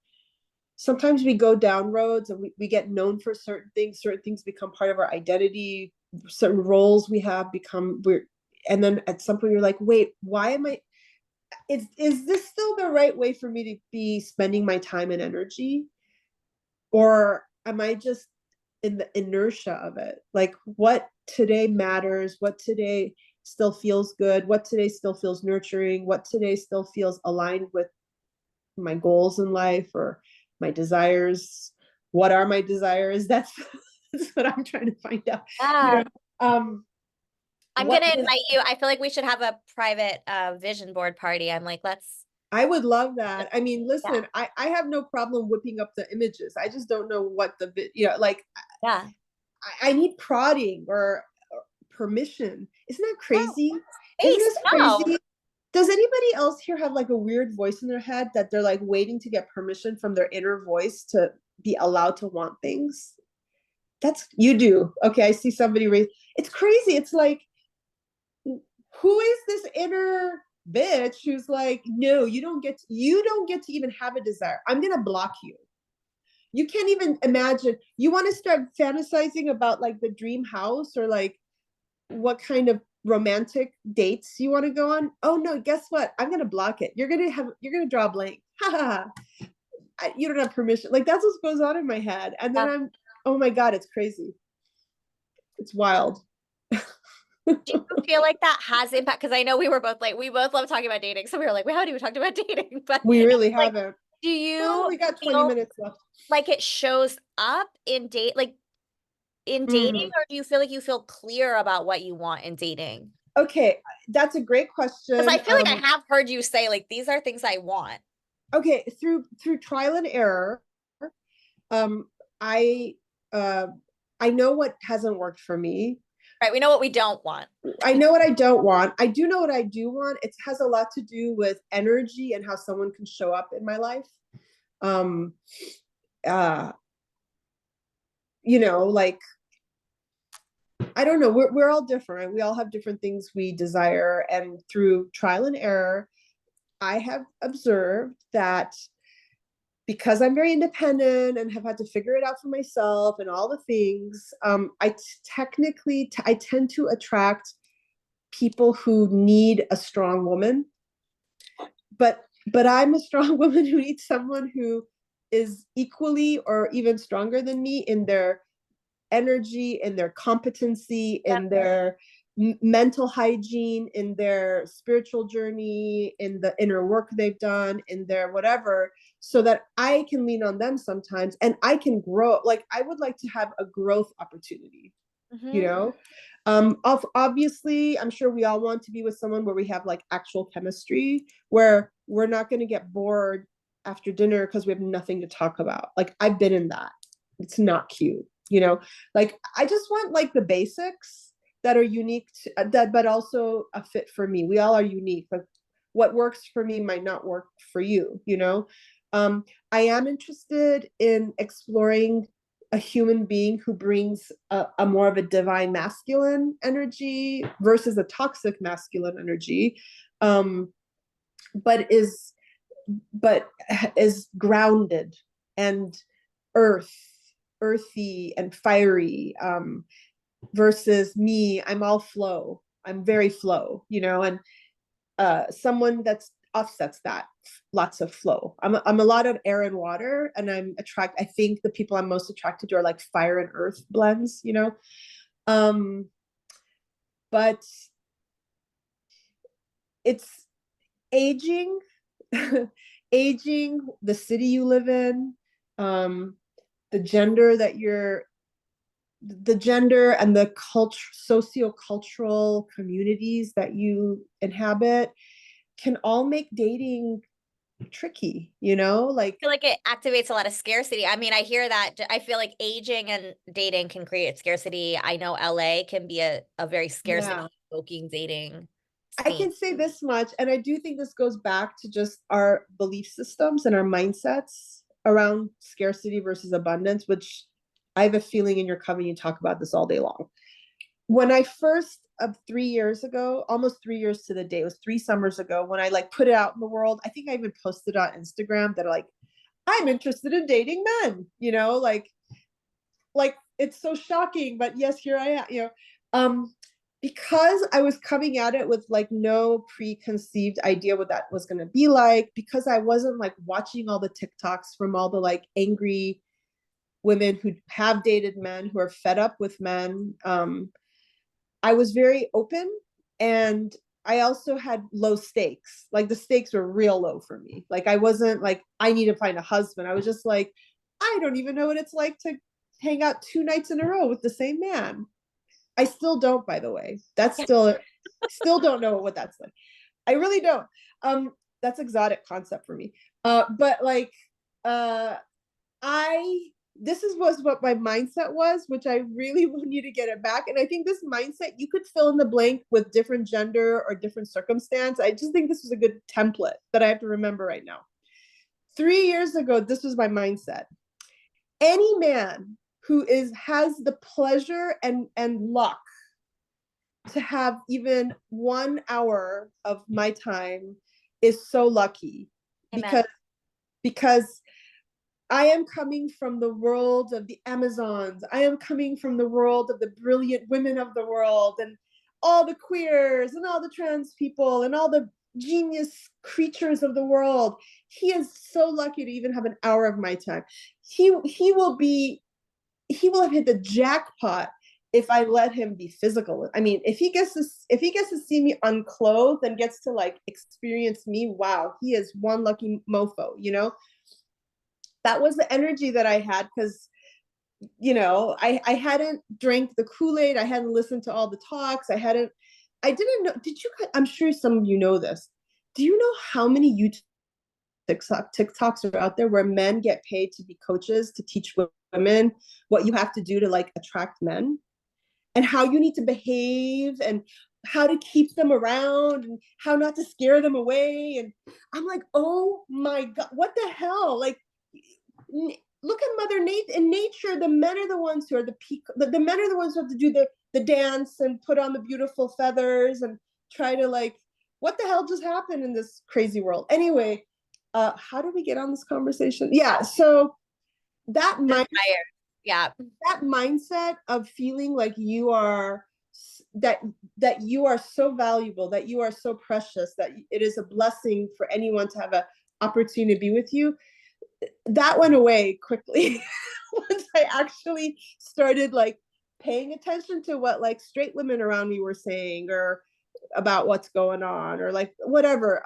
Speaker 2: sometimes we go down roads and we get known for certain things become part of our identity, certain roles we have become and then at some point you're like, wait, why am I, is this still the right way for me to be spending my time and energy, or am I just in the inertia of it? Like what today matters, what today still feels good, what today still feels nurturing, what today still feels aligned with my goals in life or my desires. What are my desires? That's what I'm trying to find out. you
Speaker 1: Yeah.
Speaker 2: know um
Speaker 1: I'm
Speaker 2: what
Speaker 1: gonna
Speaker 2: does
Speaker 1: invite you. I feel like we should have a private vision board party. I'm like,
Speaker 2: I would love that. I mean,
Speaker 1: yeah,
Speaker 2: listen, I have no problem whipping up the images. I just don't know what like
Speaker 1: yeah.
Speaker 2: I need prodding or permission. Isn't that
Speaker 1: No,
Speaker 2: crazy? Isn't
Speaker 1: space.
Speaker 2: this
Speaker 1: No.
Speaker 2: crazy? Does anybody else here have like a weird voice in their head that they're like waiting to get permission from their inner voice to be allowed to want things? That's you do. Okay, I see somebody raise. It's crazy. It's like, who is this inner bitch who's like, no, you don't get to even have a desire. I'm gonna block you. You can't even imagine. You want to start fantasizing about like the dream house or like what kind of romantic dates you want to go on. Oh no, guess what? I'm going to block it. You're going to draw a blank. You don't have permission. Like, that's what goes on in my head. And then oh my God, it's crazy. It's wild.
Speaker 1: Do you feel like that has impact? Because I know we both love talking about dating. So we were like, we haven't even talked about dating, but
Speaker 2: we really
Speaker 1: like,
Speaker 2: haven't.
Speaker 1: Do you
Speaker 2: Well, we got 20 minutes left.
Speaker 1: Like it shows up in dating, or do you feel like you feel clear about what you want in dating?
Speaker 2: Okay, that's a great question.
Speaker 1: Because I feel like I have heard you say, like, these are things I want.
Speaker 2: Okay, through trial and error, I know what hasn't worked for me.
Speaker 1: Right, we know what we don't want.
Speaker 2: I know what I don't want. I do know what I do want. It has a lot to do with energy and how someone can show up in my life. You know, like, I don't know. We're all different. We all have different things we desire. And through trial and error, I have observed that because I'm very independent and have had to figure it out for myself and all the things, I tend to attract people who need a strong woman. But I'm a strong woman who needs someone who is equally or even stronger than me in their energy, in their competency, in their mental hygiene, in their spiritual journey, in the inner work they've done, in their whatever, so that I can lean on them sometimes and I can grow. Like, I would like to have a growth opportunity, you know? Obviously, I'm sure we all want to be with someone where we have like actual chemistry, where we're not going to get bored after dinner because we have nothing to talk about. Like, I've been in that. It's not cute, you know? Like, I just want like the basics that are unique to, that, but also a fit for me. We all are unique. Like, what works for me might not work for you, you know? I am interested in exploring a human being who brings a more of a divine masculine energy versus a toxic masculine energy, but is grounded and earthy and fiery, versus me. I'm all flow. I'm very flow, you know, and someone that's offsets that, lots of flow. I'm a lot of air and water, and I think the people I'm most attracted to are like fire and earth blends, you know. But it's aging, aging, the city you live in, the gender and the socio-cultural communities that you inhabit can all make dating tricky, you know? Like,
Speaker 1: I feel like it activates a lot of scarcity. I mean, I hear that. I feel like aging and dating can create scarcity. I know LA can be a very scarcity-evoking dating scene.
Speaker 2: I can say this much, and I do think this goes back to just our belief systems and our mindsets around scarcity versus abundance, which I have a feeling in your company you talk about this all day long. When I first, 3 years ago, almost 3 years to the day, it was 3 summers ago, when I like put it out in the world, I think I even posted on Instagram that like, I'm interested in dating men, you know, like it's so shocking, but yes, here I am, you know, because I was coming at it with like no preconceived idea what that was going to be like, because I wasn't like watching all the TikToks from all the like angry women who have dated men who are fed up with men. I was very open, and I also had low stakes. Like, the stakes were real low for me. Like, I wasn't like, I need to find a husband. I was just like, I don't even know what it's like to hang out 2 nights in a row with the same man. I still don't, by the way. That's still don't know what that's like. I really don't. That's exotic concept for me. But like, this was what my mindset was, which I really want you to get it back. And I think this mindset, you could fill in the blank with different gender or different circumstance. I just think this was a good template that I have to remember right now. 3 years ago, this was my mindset. Any man who has the pleasure and luck to have even 1 hour of my time is so lucky. Amen. Because I am coming from the world of the Amazons. I am coming from the world of the brilliant women of the world. And all the queers and all the trans people and all the genius creatures of the world. He is so lucky to even have an hour of my time. He will have hit the jackpot if I let him be physical. I mean, if he gets to see me unclothed and gets to like experience me, wow, he is one lucky mofo, you know? That was the energy that I had because, you know, I hadn't drank the Kool-Aid, I hadn't listened to all the talks, I didn't know, I'm sure some of you know this. Do you know how many YouTube TikToks are out there where men get paid to be coaches to teach women what you have to do to like attract men and how you need to behave and how to keep them around and how not to scare them away? And I'm like, oh my God, what the hell? Like, look at Mother Nature. In nature, the men are the ones who are the peak. The men are the ones who have to do the dance and put on the beautiful feathers and try to like, what the hell just happened in this crazy world? Anyway, how did we get on this conversation? Yeah, so that
Speaker 1: Yeah.
Speaker 2: that mindset of feeling like you are that you are so valuable, that you are so precious, that it is a blessing for anyone to have an opportunity to be with you, that went away quickly once I actually started like paying attention to what like straight women around me were saying or about what's going on or like whatever.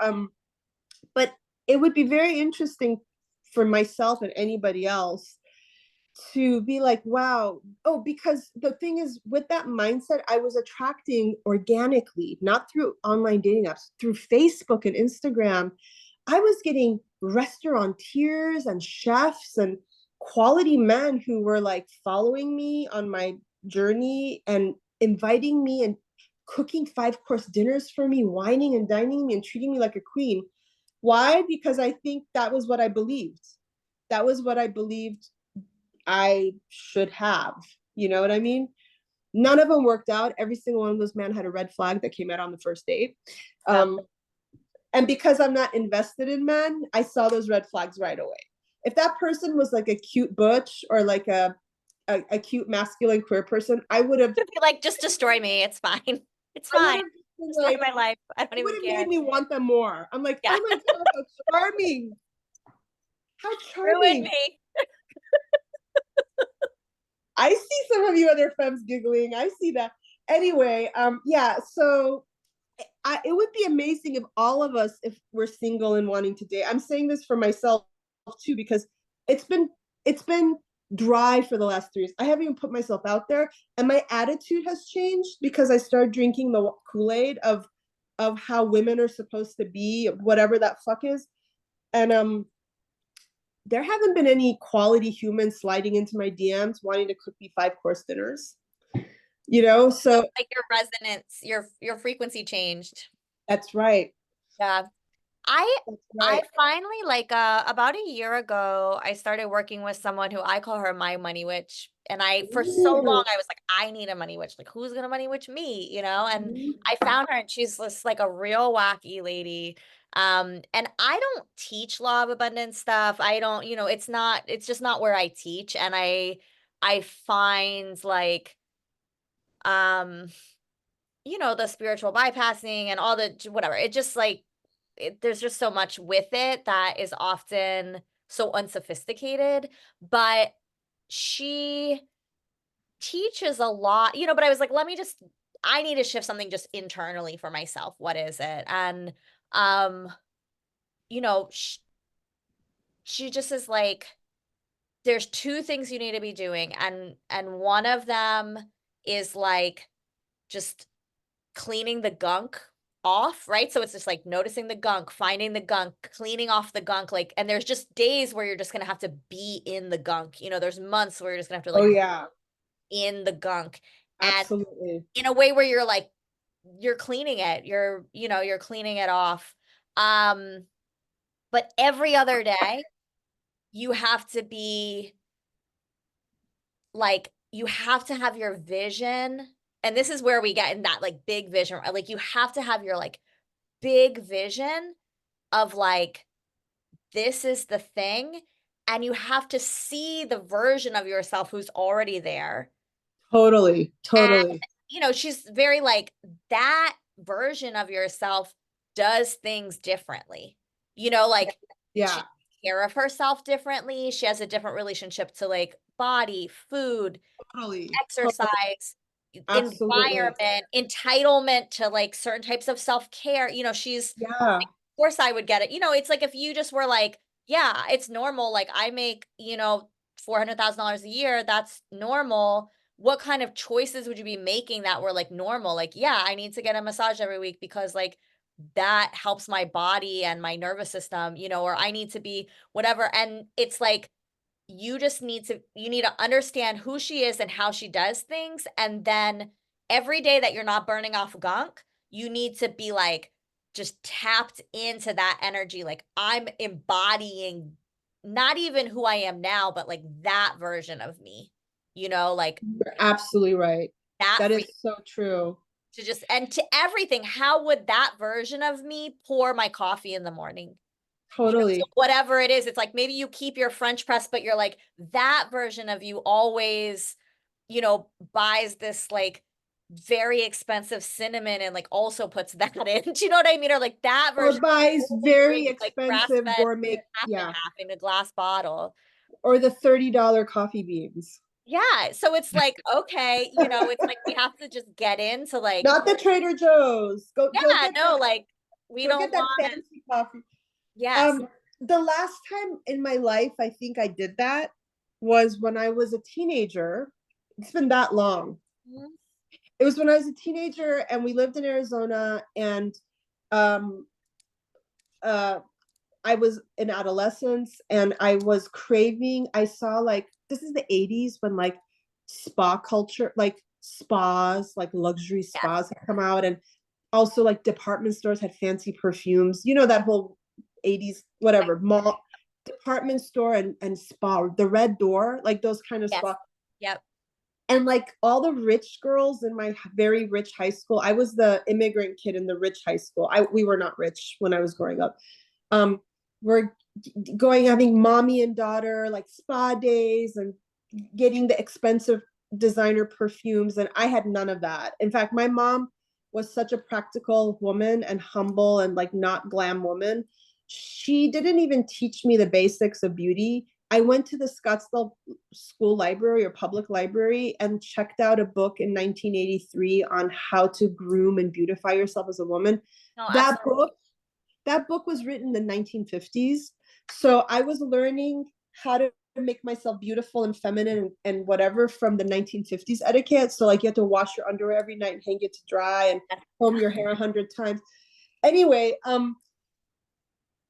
Speaker 2: But it would be very interesting for myself and anybody else to be like, wow. Oh, because the thing is, with that mindset, I was attracting organically, not through online dating apps, through Facebook and Instagram. I was getting restaurateurs and chefs and quality men who were like following me on my journey and inviting me and cooking 5-course dinners for me, wining and dining me and treating me like a queen. Why? Because I think that was what I believed. That was what I believed I should have. You know what I mean? None of them worked out. Every single one of those men had a red flag that came out on the first date. And because I'm not invested in men, I saw those red flags right away. If that person was like a cute butch or like a cute masculine queer person, I would have
Speaker 1: like, just destroy me. It's fine. It's fine. Destroy my life. I don't even care.
Speaker 2: Made me want them more. I'm like, yeah. Oh my God, how charming. How charming.
Speaker 1: Ruin me.
Speaker 2: I see some of you other femmes giggling. I see that. Anyway, yeah, so it would be amazing if all of us, if we're single and wanting to date, I'm saying this for myself too, because it's been dry for the last 3 years. I haven't even put myself out there, and my attitude has changed because I started drinking the Kool-Aid of how women are supposed to be, whatever that fuck is. And there haven't been any quality humans sliding into my DMs wanting to cook me 5-course dinners. You know, so
Speaker 1: like your resonance, your frequency changed.
Speaker 2: That's right.
Speaker 1: Yeah. I finally, like, about a year ago, I started working with someone who I call her my money witch. And for so long, I was like, I need a money witch. Like, who's gonna money witch me? You know? And I found her, and she's just like a real wacky lady. And I don't teach law of abundance stuff. I don't, you know, it's just not where I teach. And I find like, you know, the spiritual bypassing and all the whatever. It just like, there's just so much with it that is often so unsophisticated, but she teaches a lot, you know, but I was like, I need to shift something just internally for myself. What is it? And, you know, she just is like, there's 2 things you need to be doing. And one of them is like, just cleaning the gunk off, right? So it's just like noticing the gunk, finding the gunk, cleaning off the gunk, like, and there's just days where you're just gonna have to be in the gunk. You know, there's months where you're just gonna have to like,
Speaker 2: oh yeah,
Speaker 1: in the gunk,
Speaker 2: absolutely,
Speaker 1: and in a way where you're like, you're cleaning it, you're cleaning it off. But every other day, you have to be like, you have to have your vision. And this is where we get in that like big vision, like you have to have your like big vision of like, this is the thing, and you have to see the version of yourself who's already there
Speaker 2: totally.
Speaker 1: you know, she's very like that version of yourself does things differently. You know, like she
Speaker 2: Yeah,
Speaker 1: takes care of herself differently. She has a different relationship to like body, food,
Speaker 2: totally. Totally.
Speaker 1: exercise,
Speaker 2: Absolutely.
Speaker 1: environment, entitlement to like certain types of self-care. You know, she's,
Speaker 2: Yeah.
Speaker 1: of course I would get it. You know, it's like if you just were like, yeah, it's normal. Like I make, you know, $400,000 a year. That's normal. What kind of choices would you be making that were like normal? Like, yeah, I need to get a massage every week because like that helps my body and my nervous system, you know, or I need to be whatever. And it's like, you need to understand who she is and how she does things, and then every day that you're not burning off gunk, you need to be, like, just tapped into that energy, like, I'm embodying not even who I am now, but, like, that version of me, you know, like,
Speaker 2: You're absolutely right.
Speaker 1: that
Speaker 2: That
Speaker 1: free
Speaker 2: is so true.
Speaker 1: to just and to everything, how would that version of me pour my coffee in the morning? You know, so
Speaker 2: Totally.
Speaker 1: whatever it is, it's like maybe you keep your French press, but you're like, that version of you always, you know, buys this like very expensive cinnamon and like also puts that in. Do you know what I mean? Or like that
Speaker 2: Or
Speaker 1: version
Speaker 2: buys
Speaker 1: only
Speaker 2: very
Speaker 1: drinks like
Speaker 2: expensive
Speaker 1: grass-fed
Speaker 2: gourmet,
Speaker 1: half and
Speaker 2: yeah,
Speaker 1: half in a glass bottle.
Speaker 2: or the $30 coffee beans.
Speaker 1: Yeah. So it's like, okay, you know, it's like we have to just get into like,
Speaker 2: Not the Trader Joe's.
Speaker 1: yeah, no, like we
Speaker 2: Go
Speaker 1: don't
Speaker 2: get that
Speaker 1: want it.
Speaker 2: fancy coffee.
Speaker 1: Yes.
Speaker 2: The last time in my life I think I did that was when I was a teenager. It's been that long.
Speaker 1: Mhm.
Speaker 2: It was when I was a teenager and we lived in Arizona, and um uh I was in adolescence and I was craving, I saw like, this is the 80s when like spa culture, like spas, like luxury
Speaker 1: Yes.
Speaker 2: spas had come out, and also like department stores had fancy perfumes. You know, that whole 80s,
Speaker 1: Like,
Speaker 2: whatever, mall, department store and spa, the Red Door, like those kind of
Speaker 1: yes.
Speaker 2: spa.
Speaker 1: Yep.
Speaker 2: And like all the rich girls in my very rich high school, I was the immigrant kid in the rich high school. We were not rich when I was growing up. Um, we're going, having mommy and daughter like spa days and getting the expensive designer perfumes, and I had none of that. In fact, my mom was such a practical woman and humble and like not glam woman. She didn't even teach me the basics of beauty. I went to the Scottsdale school library or public library and checked out a book in 1983 on how to groom and beautify yourself as a woman.
Speaker 1: No,
Speaker 2: That
Speaker 1: absolutely.
Speaker 2: book that book was written in the 1950s. So I was learning how to make myself beautiful and feminine and whatever from the 1950s etiquette. So like you have to wash your underwear every night and hang it to dry and comb your hair 100 times. Anyway,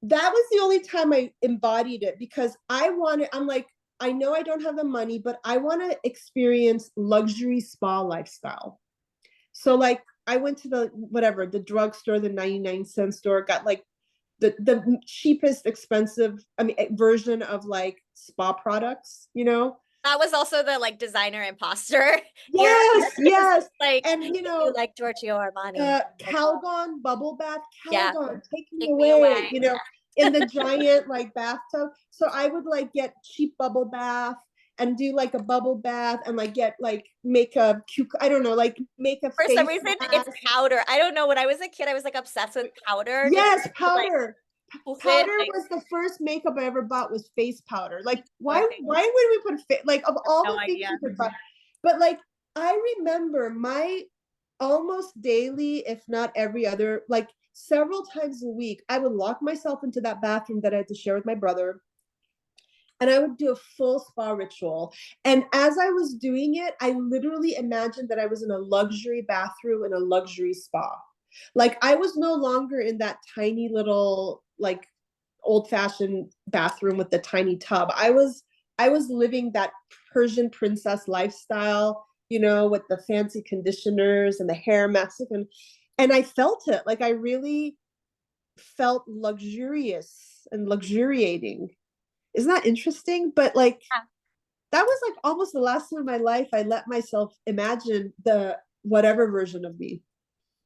Speaker 2: that was the only time I embodied it, because I'm like, I know I don't have the money, but I want to experience luxury spa lifestyle. So like I went to the drugstore, the 99-cent store, got like the cheapest expensive, I mean, version of like spa products, you know.
Speaker 1: That was also the, like, designer imposter era.
Speaker 2: Yes,
Speaker 1: It's
Speaker 2: yes.
Speaker 1: like,
Speaker 2: And
Speaker 1: if you like Giorgio Armani, like,
Speaker 2: Calgon bubble bath,
Speaker 1: yeah,
Speaker 2: Calgon, take me
Speaker 1: take me away.
Speaker 2: away, you know, in the giant like bathtub. So I would like get cheap bubble bath and do like a bubble bath and like get like make a I don't know, like make a
Speaker 1: For some
Speaker 2: face
Speaker 1: reason, it's
Speaker 2: mask.
Speaker 1: powder. I don't know, when I was a kid, I was, like, obsessed with powder, just
Speaker 2: Yes,
Speaker 1: like,
Speaker 2: powder.
Speaker 1: poof it,
Speaker 2: Powder
Speaker 1: like,
Speaker 2: was the first makeup I ever bought, was face powder. Like,
Speaker 1: poor
Speaker 2: why
Speaker 1: thing,
Speaker 2: why would we put like, of all
Speaker 1: no
Speaker 2: the things
Speaker 1: idea.
Speaker 2: you could buy? But like, I remember my almost daily, if not every other, like several times a week, I would lock myself into that bathroom that I had to share with my brother, and I would do a full spa ritual. And as I was doing it, I literally imagined that I was in a luxury bathroom in a luxury spa. Like I was no longer in that tiny little like old-fashioned bathroom with the tiny tub. I was living that Persian princess lifestyle, you know, with the fancy conditioners and the hair masks, and I felt it. Like I really felt luxurious and luxuriating. Isn't that interesting? But like
Speaker 1: Yeah.
Speaker 2: that was like almost the last time in my life I let myself imagine the whatever version of me.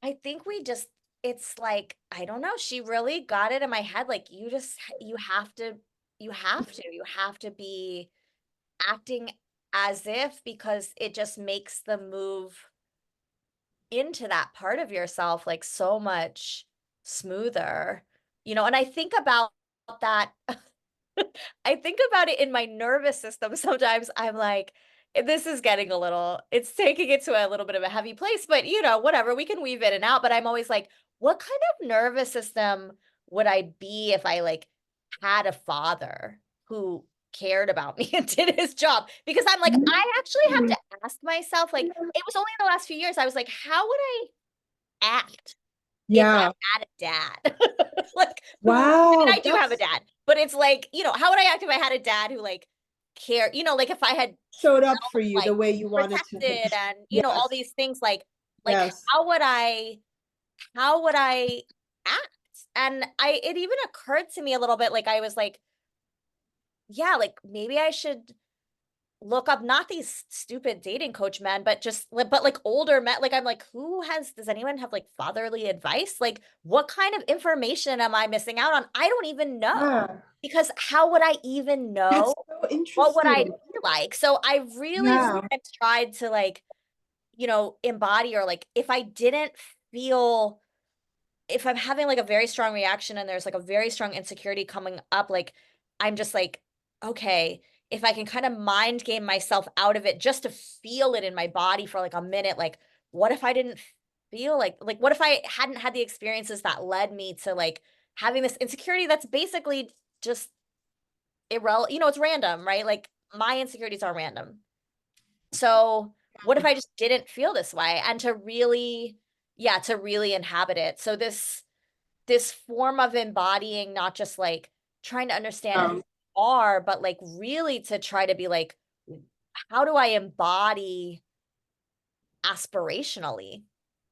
Speaker 1: I think we just it's like, I don't know, she really got it in my head, like, you have to be acting as if because it just makes the move into that part of yourself like so much smoother, you know, and I think about that. I think about it in my nervous system sometimes. I'm like, this is getting a little, it's taking it to a little bit of a heavy place, but you know, whatever, we can weave in and out. But I'm always like, what kind of nervous system would I be if I like had a father who cared about me and did his job? Because I'm like, I actually have to ask myself, like, it was only in the last few years, I was like, how would I act if I
Speaker 2: Yeah.
Speaker 1: had a dad? Like, who, I mean,
Speaker 2: Wow.
Speaker 1: I do have a dad, but it's like, you know, how would I act if I had a dad who like cared, you know, like if I had
Speaker 2: Showed up for you
Speaker 1: like
Speaker 2: the way you wanted to.
Speaker 1: protected and, you know, all
Speaker 2: Yes.
Speaker 1: these things like
Speaker 2: Yes.
Speaker 1: how would I act? And it even occurred to me a little bit, like I was like, yeah, like maybe I should look up not these stupid dating coach men, but just but like older men. Like I'm like, does anyone have like fatherly advice? Like what kind of information am I missing out on? I don't even know.
Speaker 2: Yeah.
Speaker 1: Because how would I even
Speaker 2: That's
Speaker 1: know
Speaker 2: so
Speaker 1: what would I
Speaker 2: interesting.
Speaker 1: be like? So I really
Speaker 2: Yeah.
Speaker 1: tried to like, you know, embody or like if I didn't feel if I'm having like a very strong reaction and there's like a very strong insecurity coming up, like I'm just like, okay, if I can kind of mind game myself out of it just to feel it in my body for like a minute, like what if I didn't feel like what if I hadn't had the experiences that led me to like having this insecurity that's basically just irrelevant, you know, it's random, right? Like my insecurities are random. So what if I just didn't feel this way and to really, yeah, to really inhabit it. So this form of embodying, not just like trying to understand who
Speaker 2: Um,
Speaker 1: you are, but like really to try to be like, how do I embody aspirationally,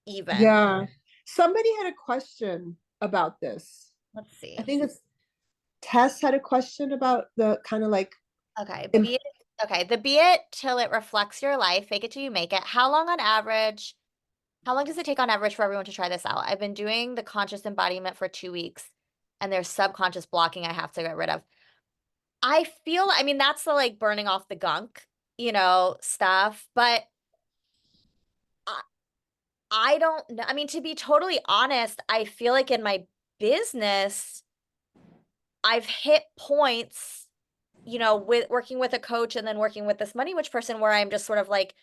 Speaker 1: even?
Speaker 2: yeah. Somebody had a question about this.
Speaker 1: Let's
Speaker 2: I
Speaker 1: see.
Speaker 2: think it's Tess had a question about the kind of like,
Speaker 1: Okay,
Speaker 2: im-
Speaker 1: be it okay, the be it till it reflects your life, fake it till you make it. How long does it take on average for everyone to try this out? I've been doing the conscious embodiment for 2 weeks, and there's subconscious blocking I have to get rid of. I feel, I mean, that's the like burning off the gunk, you know, stuff, but I, I don't know. I mean, to be totally honest, I feel like in my business, I've hit points, you know, with working with a coach and then working with this money witch person where I'm just sort of like,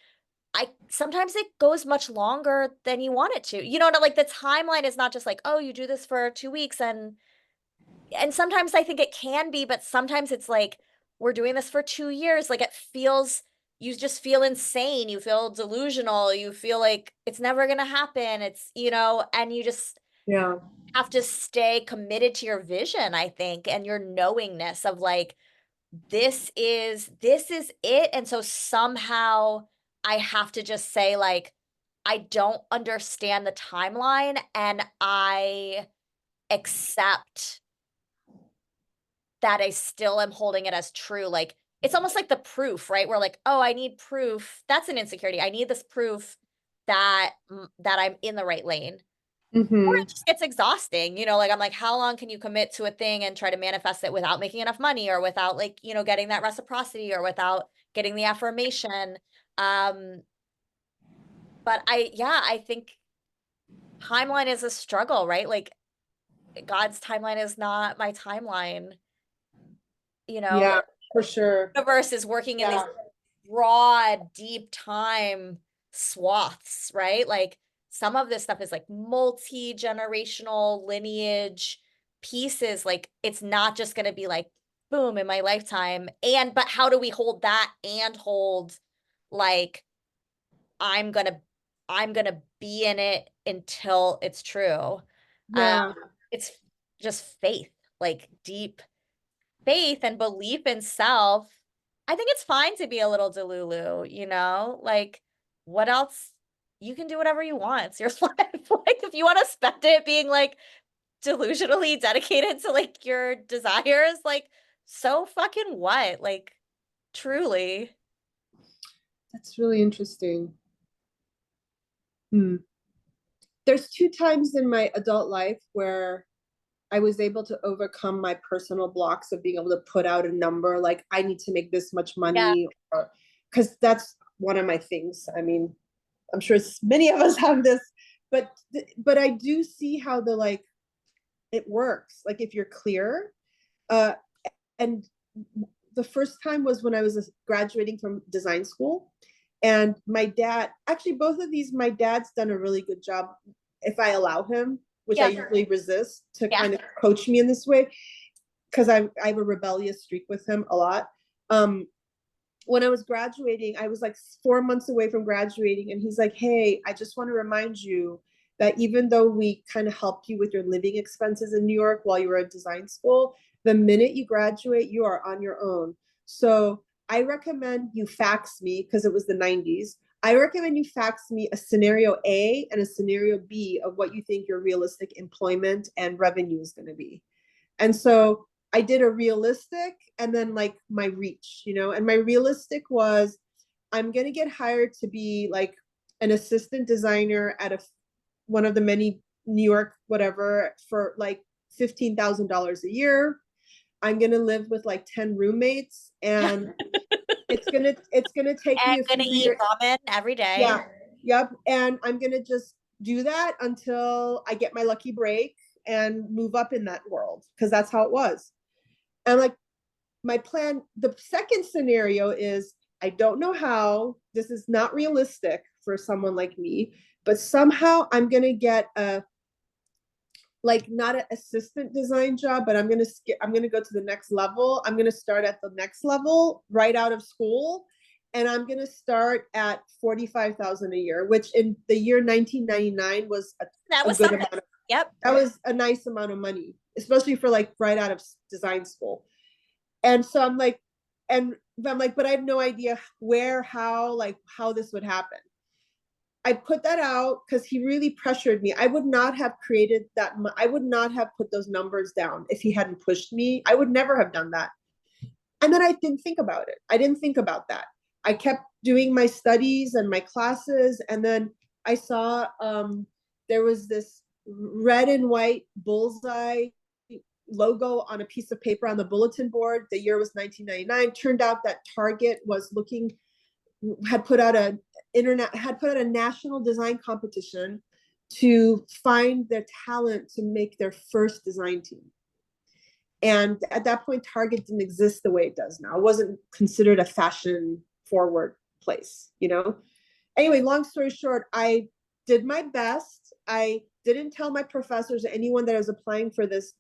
Speaker 1: I sometimes it goes much longer than you want it to. You know, like the timeline is not just like, oh, you do this for 2 weeks and sometimes I think it can be, but sometimes it's like we're doing this for 2 years. Like it feels you just feel insane. You feel delusional. You feel like it's never gonna happen. It's, you know, and you just
Speaker 2: yeah,
Speaker 1: have to stay committed to your vision, I think, and your knowingness of like, this is it. And so somehow I have to just say, like, I don't understand the timeline and I accept that I still am holding it as true. Like, it's almost like the proof, right? We're like, oh, I need proof. That's an insecurity. I need this proof that that I'm in the right lane. Or
Speaker 2: hmm,
Speaker 1: it just gets exhausting, you know, like I'm like, how long can you commit to a thing and try to manifest it without making enough money or without like, you know, getting that reciprocity or without getting the affirmation? Um, but I think timeline is a struggle, right? Like God's timeline is not my timeline, you know,
Speaker 2: yeah, for sure.
Speaker 1: universe is working in these
Speaker 2: Yeah,
Speaker 1: broad, deep time swaths, right? Like some of this stuff is like multi-generational lineage pieces. Like it's not just going to be like boom in my lifetime. But how do we hold that and hold like I'm going to I'm going to be in it until it's true. Um
Speaker 2: yeah,
Speaker 1: it's just faith, like deep faith and belief in self. I think it's fine to be a little delulu, you know? Like, what else? You can do whatever you want. It's your life. Like, if you want to spend it being like delusionally dedicated to like your desires, like, so fucking what? Like, truly.
Speaker 2: that's really interesting. Hmm. There's two times in my adult life where I was able to overcome my personal blocks of being able to put out a number, like I need to make this much
Speaker 1: Yeah.
Speaker 2: money, or because that's one of my things. I mean, I'm sure many of us have this, but I do see how it works. Like if you're clear, and the first time was when I was graduating from design school, and my dad, actually both of these, my dad's done a really good job, if I allow him, which I usually resist, to kind of coach me in this way, because I have a rebellious streak with him a lot. When I was graduating, I was like 4 months away from graduating, and he's like, hey, I just want to remind you that even though we kind of helped you with your living expenses in New York while you were at design school, the minute you graduate, you are on your own. So I recommend you fax me, because it was the 90s. I recommend you fax me a scenario A and a scenario B of what you think your realistic employment and revenue is going to be. And so I did a realistic and then like my reach, and my realistic was, I'm going to get hired to be like an assistant designer at one of the many New York, whatever, for like $15,000 a year. I'm going to live with like 10 roommates, and it's going to take me a few years.
Speaker 1: Ramen every day.
Speaker 2: Yeah. Yep. And I'm going to just do that until I get my lucky break and move up in that world, because that's how it was. And like my plan, the second scenario is, I don't know how, this is not realistic for someone like me, but somehow I'm going to get not an assistant design job, but I'm going to go to the next level. I'm going to start at the next level right out of school. And I'm going to start at $45,000 a year, which in the year 1999 was a good amount of, that was a nice amount of money, especially for like right out of design school. And so I'm like, but I have no idea where, how this would happen. I put that out because he really pressured me. I would not have created that. I would not have put those numbers down if he hadn't pushed me. I would never have done that. And then I didn't think about it. I didn't think about that. I kept doing my studies and my classes. And then I saw there was this red and white bullseye logo on a piece of paper on the bulletin board. The year was 1999. Turned out that Target had put out a national design competition to find their talent to make their first design team. And at that point, Target didn't exist the way it does now. It wasn't considered a fashion forward place, Anyway, long story short, I did my best. I didn't tell my professors or anyone that I was applying for this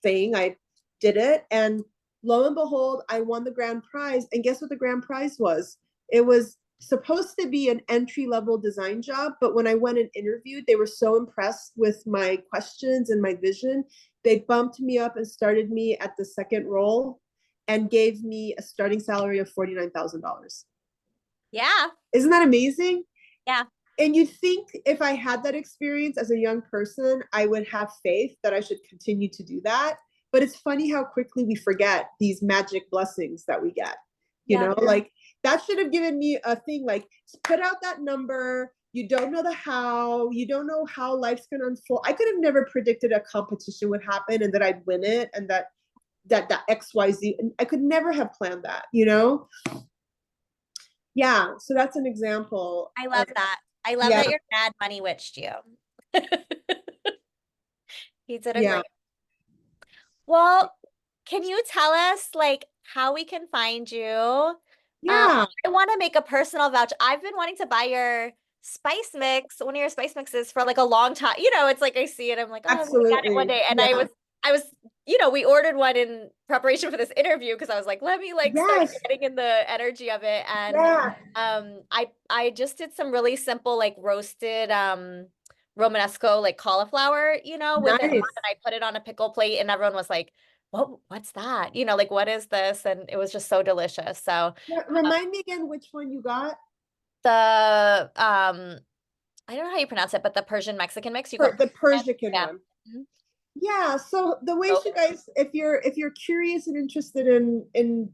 Speaker 2: thing. I did it. And lo and behold, I won the grand prize. And guess what the grand prize was? It was supposed to be an entry-level design job, but when I went and interviewed, they were so impressed with my questions and my vision, they bumped me up and started me at the second role and gave me a starting salary of $49,000.
Speaker 1: Yeah.
Speaker 2: Isn't that amazing?
Speaker 1: Yeah.
Speaker 2: And you'd think if I had that experience as a young person, I would have faith that I should continue to do that. But it's funny how quickly we forget these magic blessings that we get, like that should have given me a thing, like put out that number. You don't know the how, you don't know how life's going to unfold. I could have never predicted a competition would happen and that I'd win it and that XYZ. I could never have planned that, Yeah. So that's an example.
Speaker 1: I love that. I love that your dad money witched you. He did a great. Well, can you tell us how we can find you?
Speaker 2: Yeah.
Speaker 1: I want to make a personal vouch. I've been wanting to buy your spice mix, one of your spice mixes for a long time. It's like I see it, I'm like, oh,
Speaker 2: absolutely.
Speaker 1: I'm gonna get it one day. And I was, we ordered one in preparation for this interview because I was like, let me start getting in the energy of it. And I just did some really simple roasted Romanesco cauliflower, with it, and I put it on a pickle plate, and everyone was like, what's that? What is this? And it was just so delicious. So
Speaker 2: remind me again which one you got.
Speaker 1: The I don't know how you pronounce it, but the Persian Mexican mix.
Speaker 2: The Persian one. Mm-hmm. Yeah. So the ways you guys, if you're curious and interested in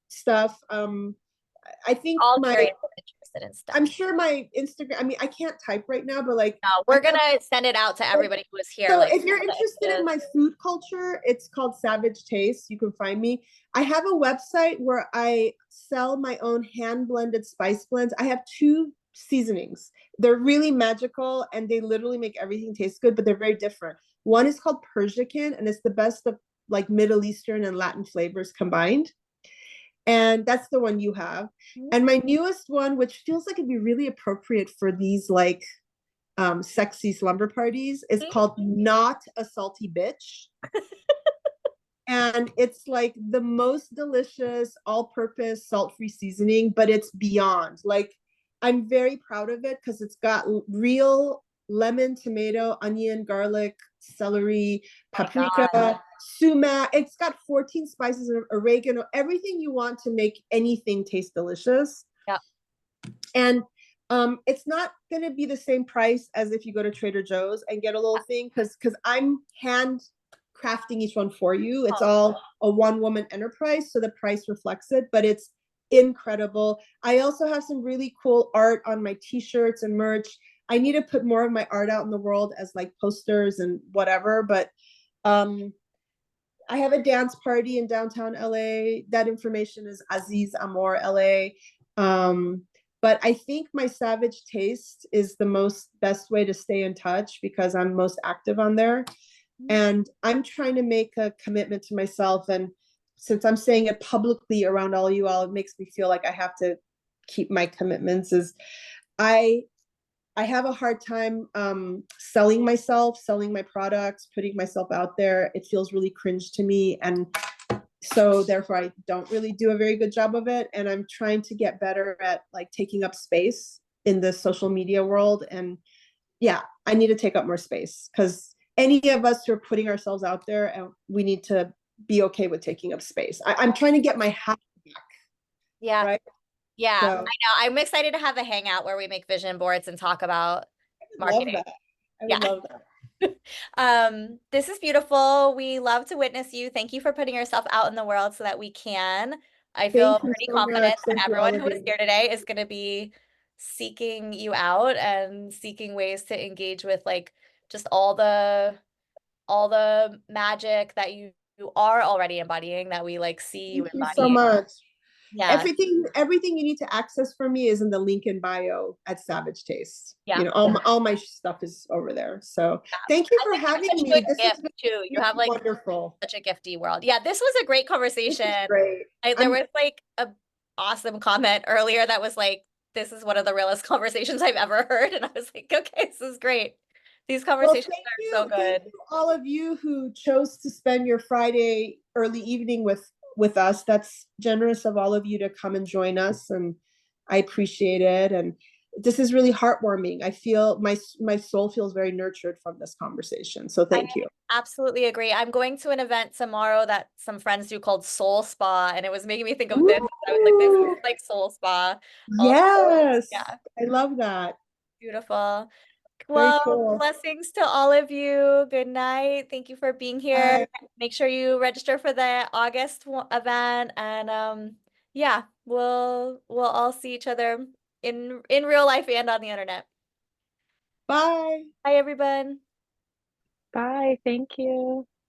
Speaker 2: stuff, I think
Speaker 1: interested in stuff.
Speaker 2: I'm sure my Instagram, I can't type right now, but no,
Speaker 1: we're gonna send it out to everybody who is here.
Speaker 2: So if you're interested in my food culture, it's called Savage Taste. You can find me. I have a website where I sell my own hand blended spice blends. I have 2 seasonings. They're really magical and they literally make everything taste good, but they're very different. One is called Persican, and it's the best of like Middle Eastern and Latin flavors combined. And that's the one you have. And my newest one, which feels like it'd be really appropriate for these like sexy slumber parties, is called Not a Salty Bitch. And it's like the most delicious all-purpose salt-free seasoning, but it's beyond. Like, I'm very proud of it because it's got real lemon, tomato, onion, garlic, celery, paprika, sumac. It's got 14 spices of oregano, everything you want to make anything taste delicious.
Speaker 1: Yeah.
Speaker 2: And it's not going to be the same price as if you go to Trader Joe's and get a little thing, because I'm hand crafting each one for you. It's all a one-woman enterprise, so the price reflects it, but it's incredible. I also have some really cool art on my t-shirts and merch. I need to put more of my art out in the world as like posters and whatever, but I have a dance party in downtown LA. That information is Aziz Amor LA. But I think my Savage Taste is the best way to stay in touch because I'm most active on there. And I'm trying to make a commitment to myself. And since I'm saying it publicly around all you all, it makes me feel like I have to keep my commitments. Is I have a hard time selling myself, selling my products, putting myself out there. It feels really cringe to me. And so therefore I don't really do a very good job of it. And I'm trying to get better at like taking up space in the social media world. And yeah, I need to take up more space because any of us who are putting ourselves out there, and we need to be okay with taking up space. I'm trying to get my hat back.
Speaker 1: Yeah.
Speaker 2: Right.
Speaker 1: Yeah.
Speaker 2: So,
Speaker 1: I know. I'm excited to have a hangout where we make vision boards and talk about marketing.
Speaker 2: Love that. I would love that.
Speaker 1: This is beautiful. We love to witness you. Thank you for putting yourself out in the world so that we can. I feel pretty confident that everyone who is here today is going to be seeking you out and seeking ways to engage with like just all the magic that you are already embodying, that we like see you
Speaker 2: Thank you
Speaker 1: embody.
Speaker 2: so much.
Speaker 1: Yeah.
Speaker 2: Everything you need to access for me is in the link in bio at Savage Taste.
Speaker 1: Yeah.
Speaker 2: You know, all my stuff is over there. So thank you for having me.
Speaker 1: This gift too. You have like
Speaker 2: wonderful,
Speaker 1: such a gifty world. Yeah, this was a great conversation.
Speaker 2: Great.
Speaker 1: There was like a awesome comment earlier that was like, this is one of the realest conversations I've ever heard. And I was like, okay, this is great. These conversations are so good.
Speaker 2: Thank you, all of you who chose to spend your Friday early evening with us. That's generous of all of you to come and join us, and I appreciate it. And this is really heartwarming. I feel my soul feels very nurtured from this conversation. So thank you.
Speaker 1: Absolutely agree. I'm going to an event tomorrow that some friends do called Soul Spa, and it was making me think of this. I was like, this is like Soul Spa.
Speaker 2: Yes.
Speaker 1: Yeah.
Speaker 2: I love that.
Speaker 1: Beautiful.
Speaker 2: Very
Speaker 1: Well,
Speaker 2: cool.
Speaker 1: blessings to all of you. Good night. Thank you for being here. Make sure you register for the August event, and yeah, we'll all see each other in real life and on the internet.
Speaker 2: Bye.
Speaker 1: Bye, everyone.
Speaker 3: Bye. Thank you.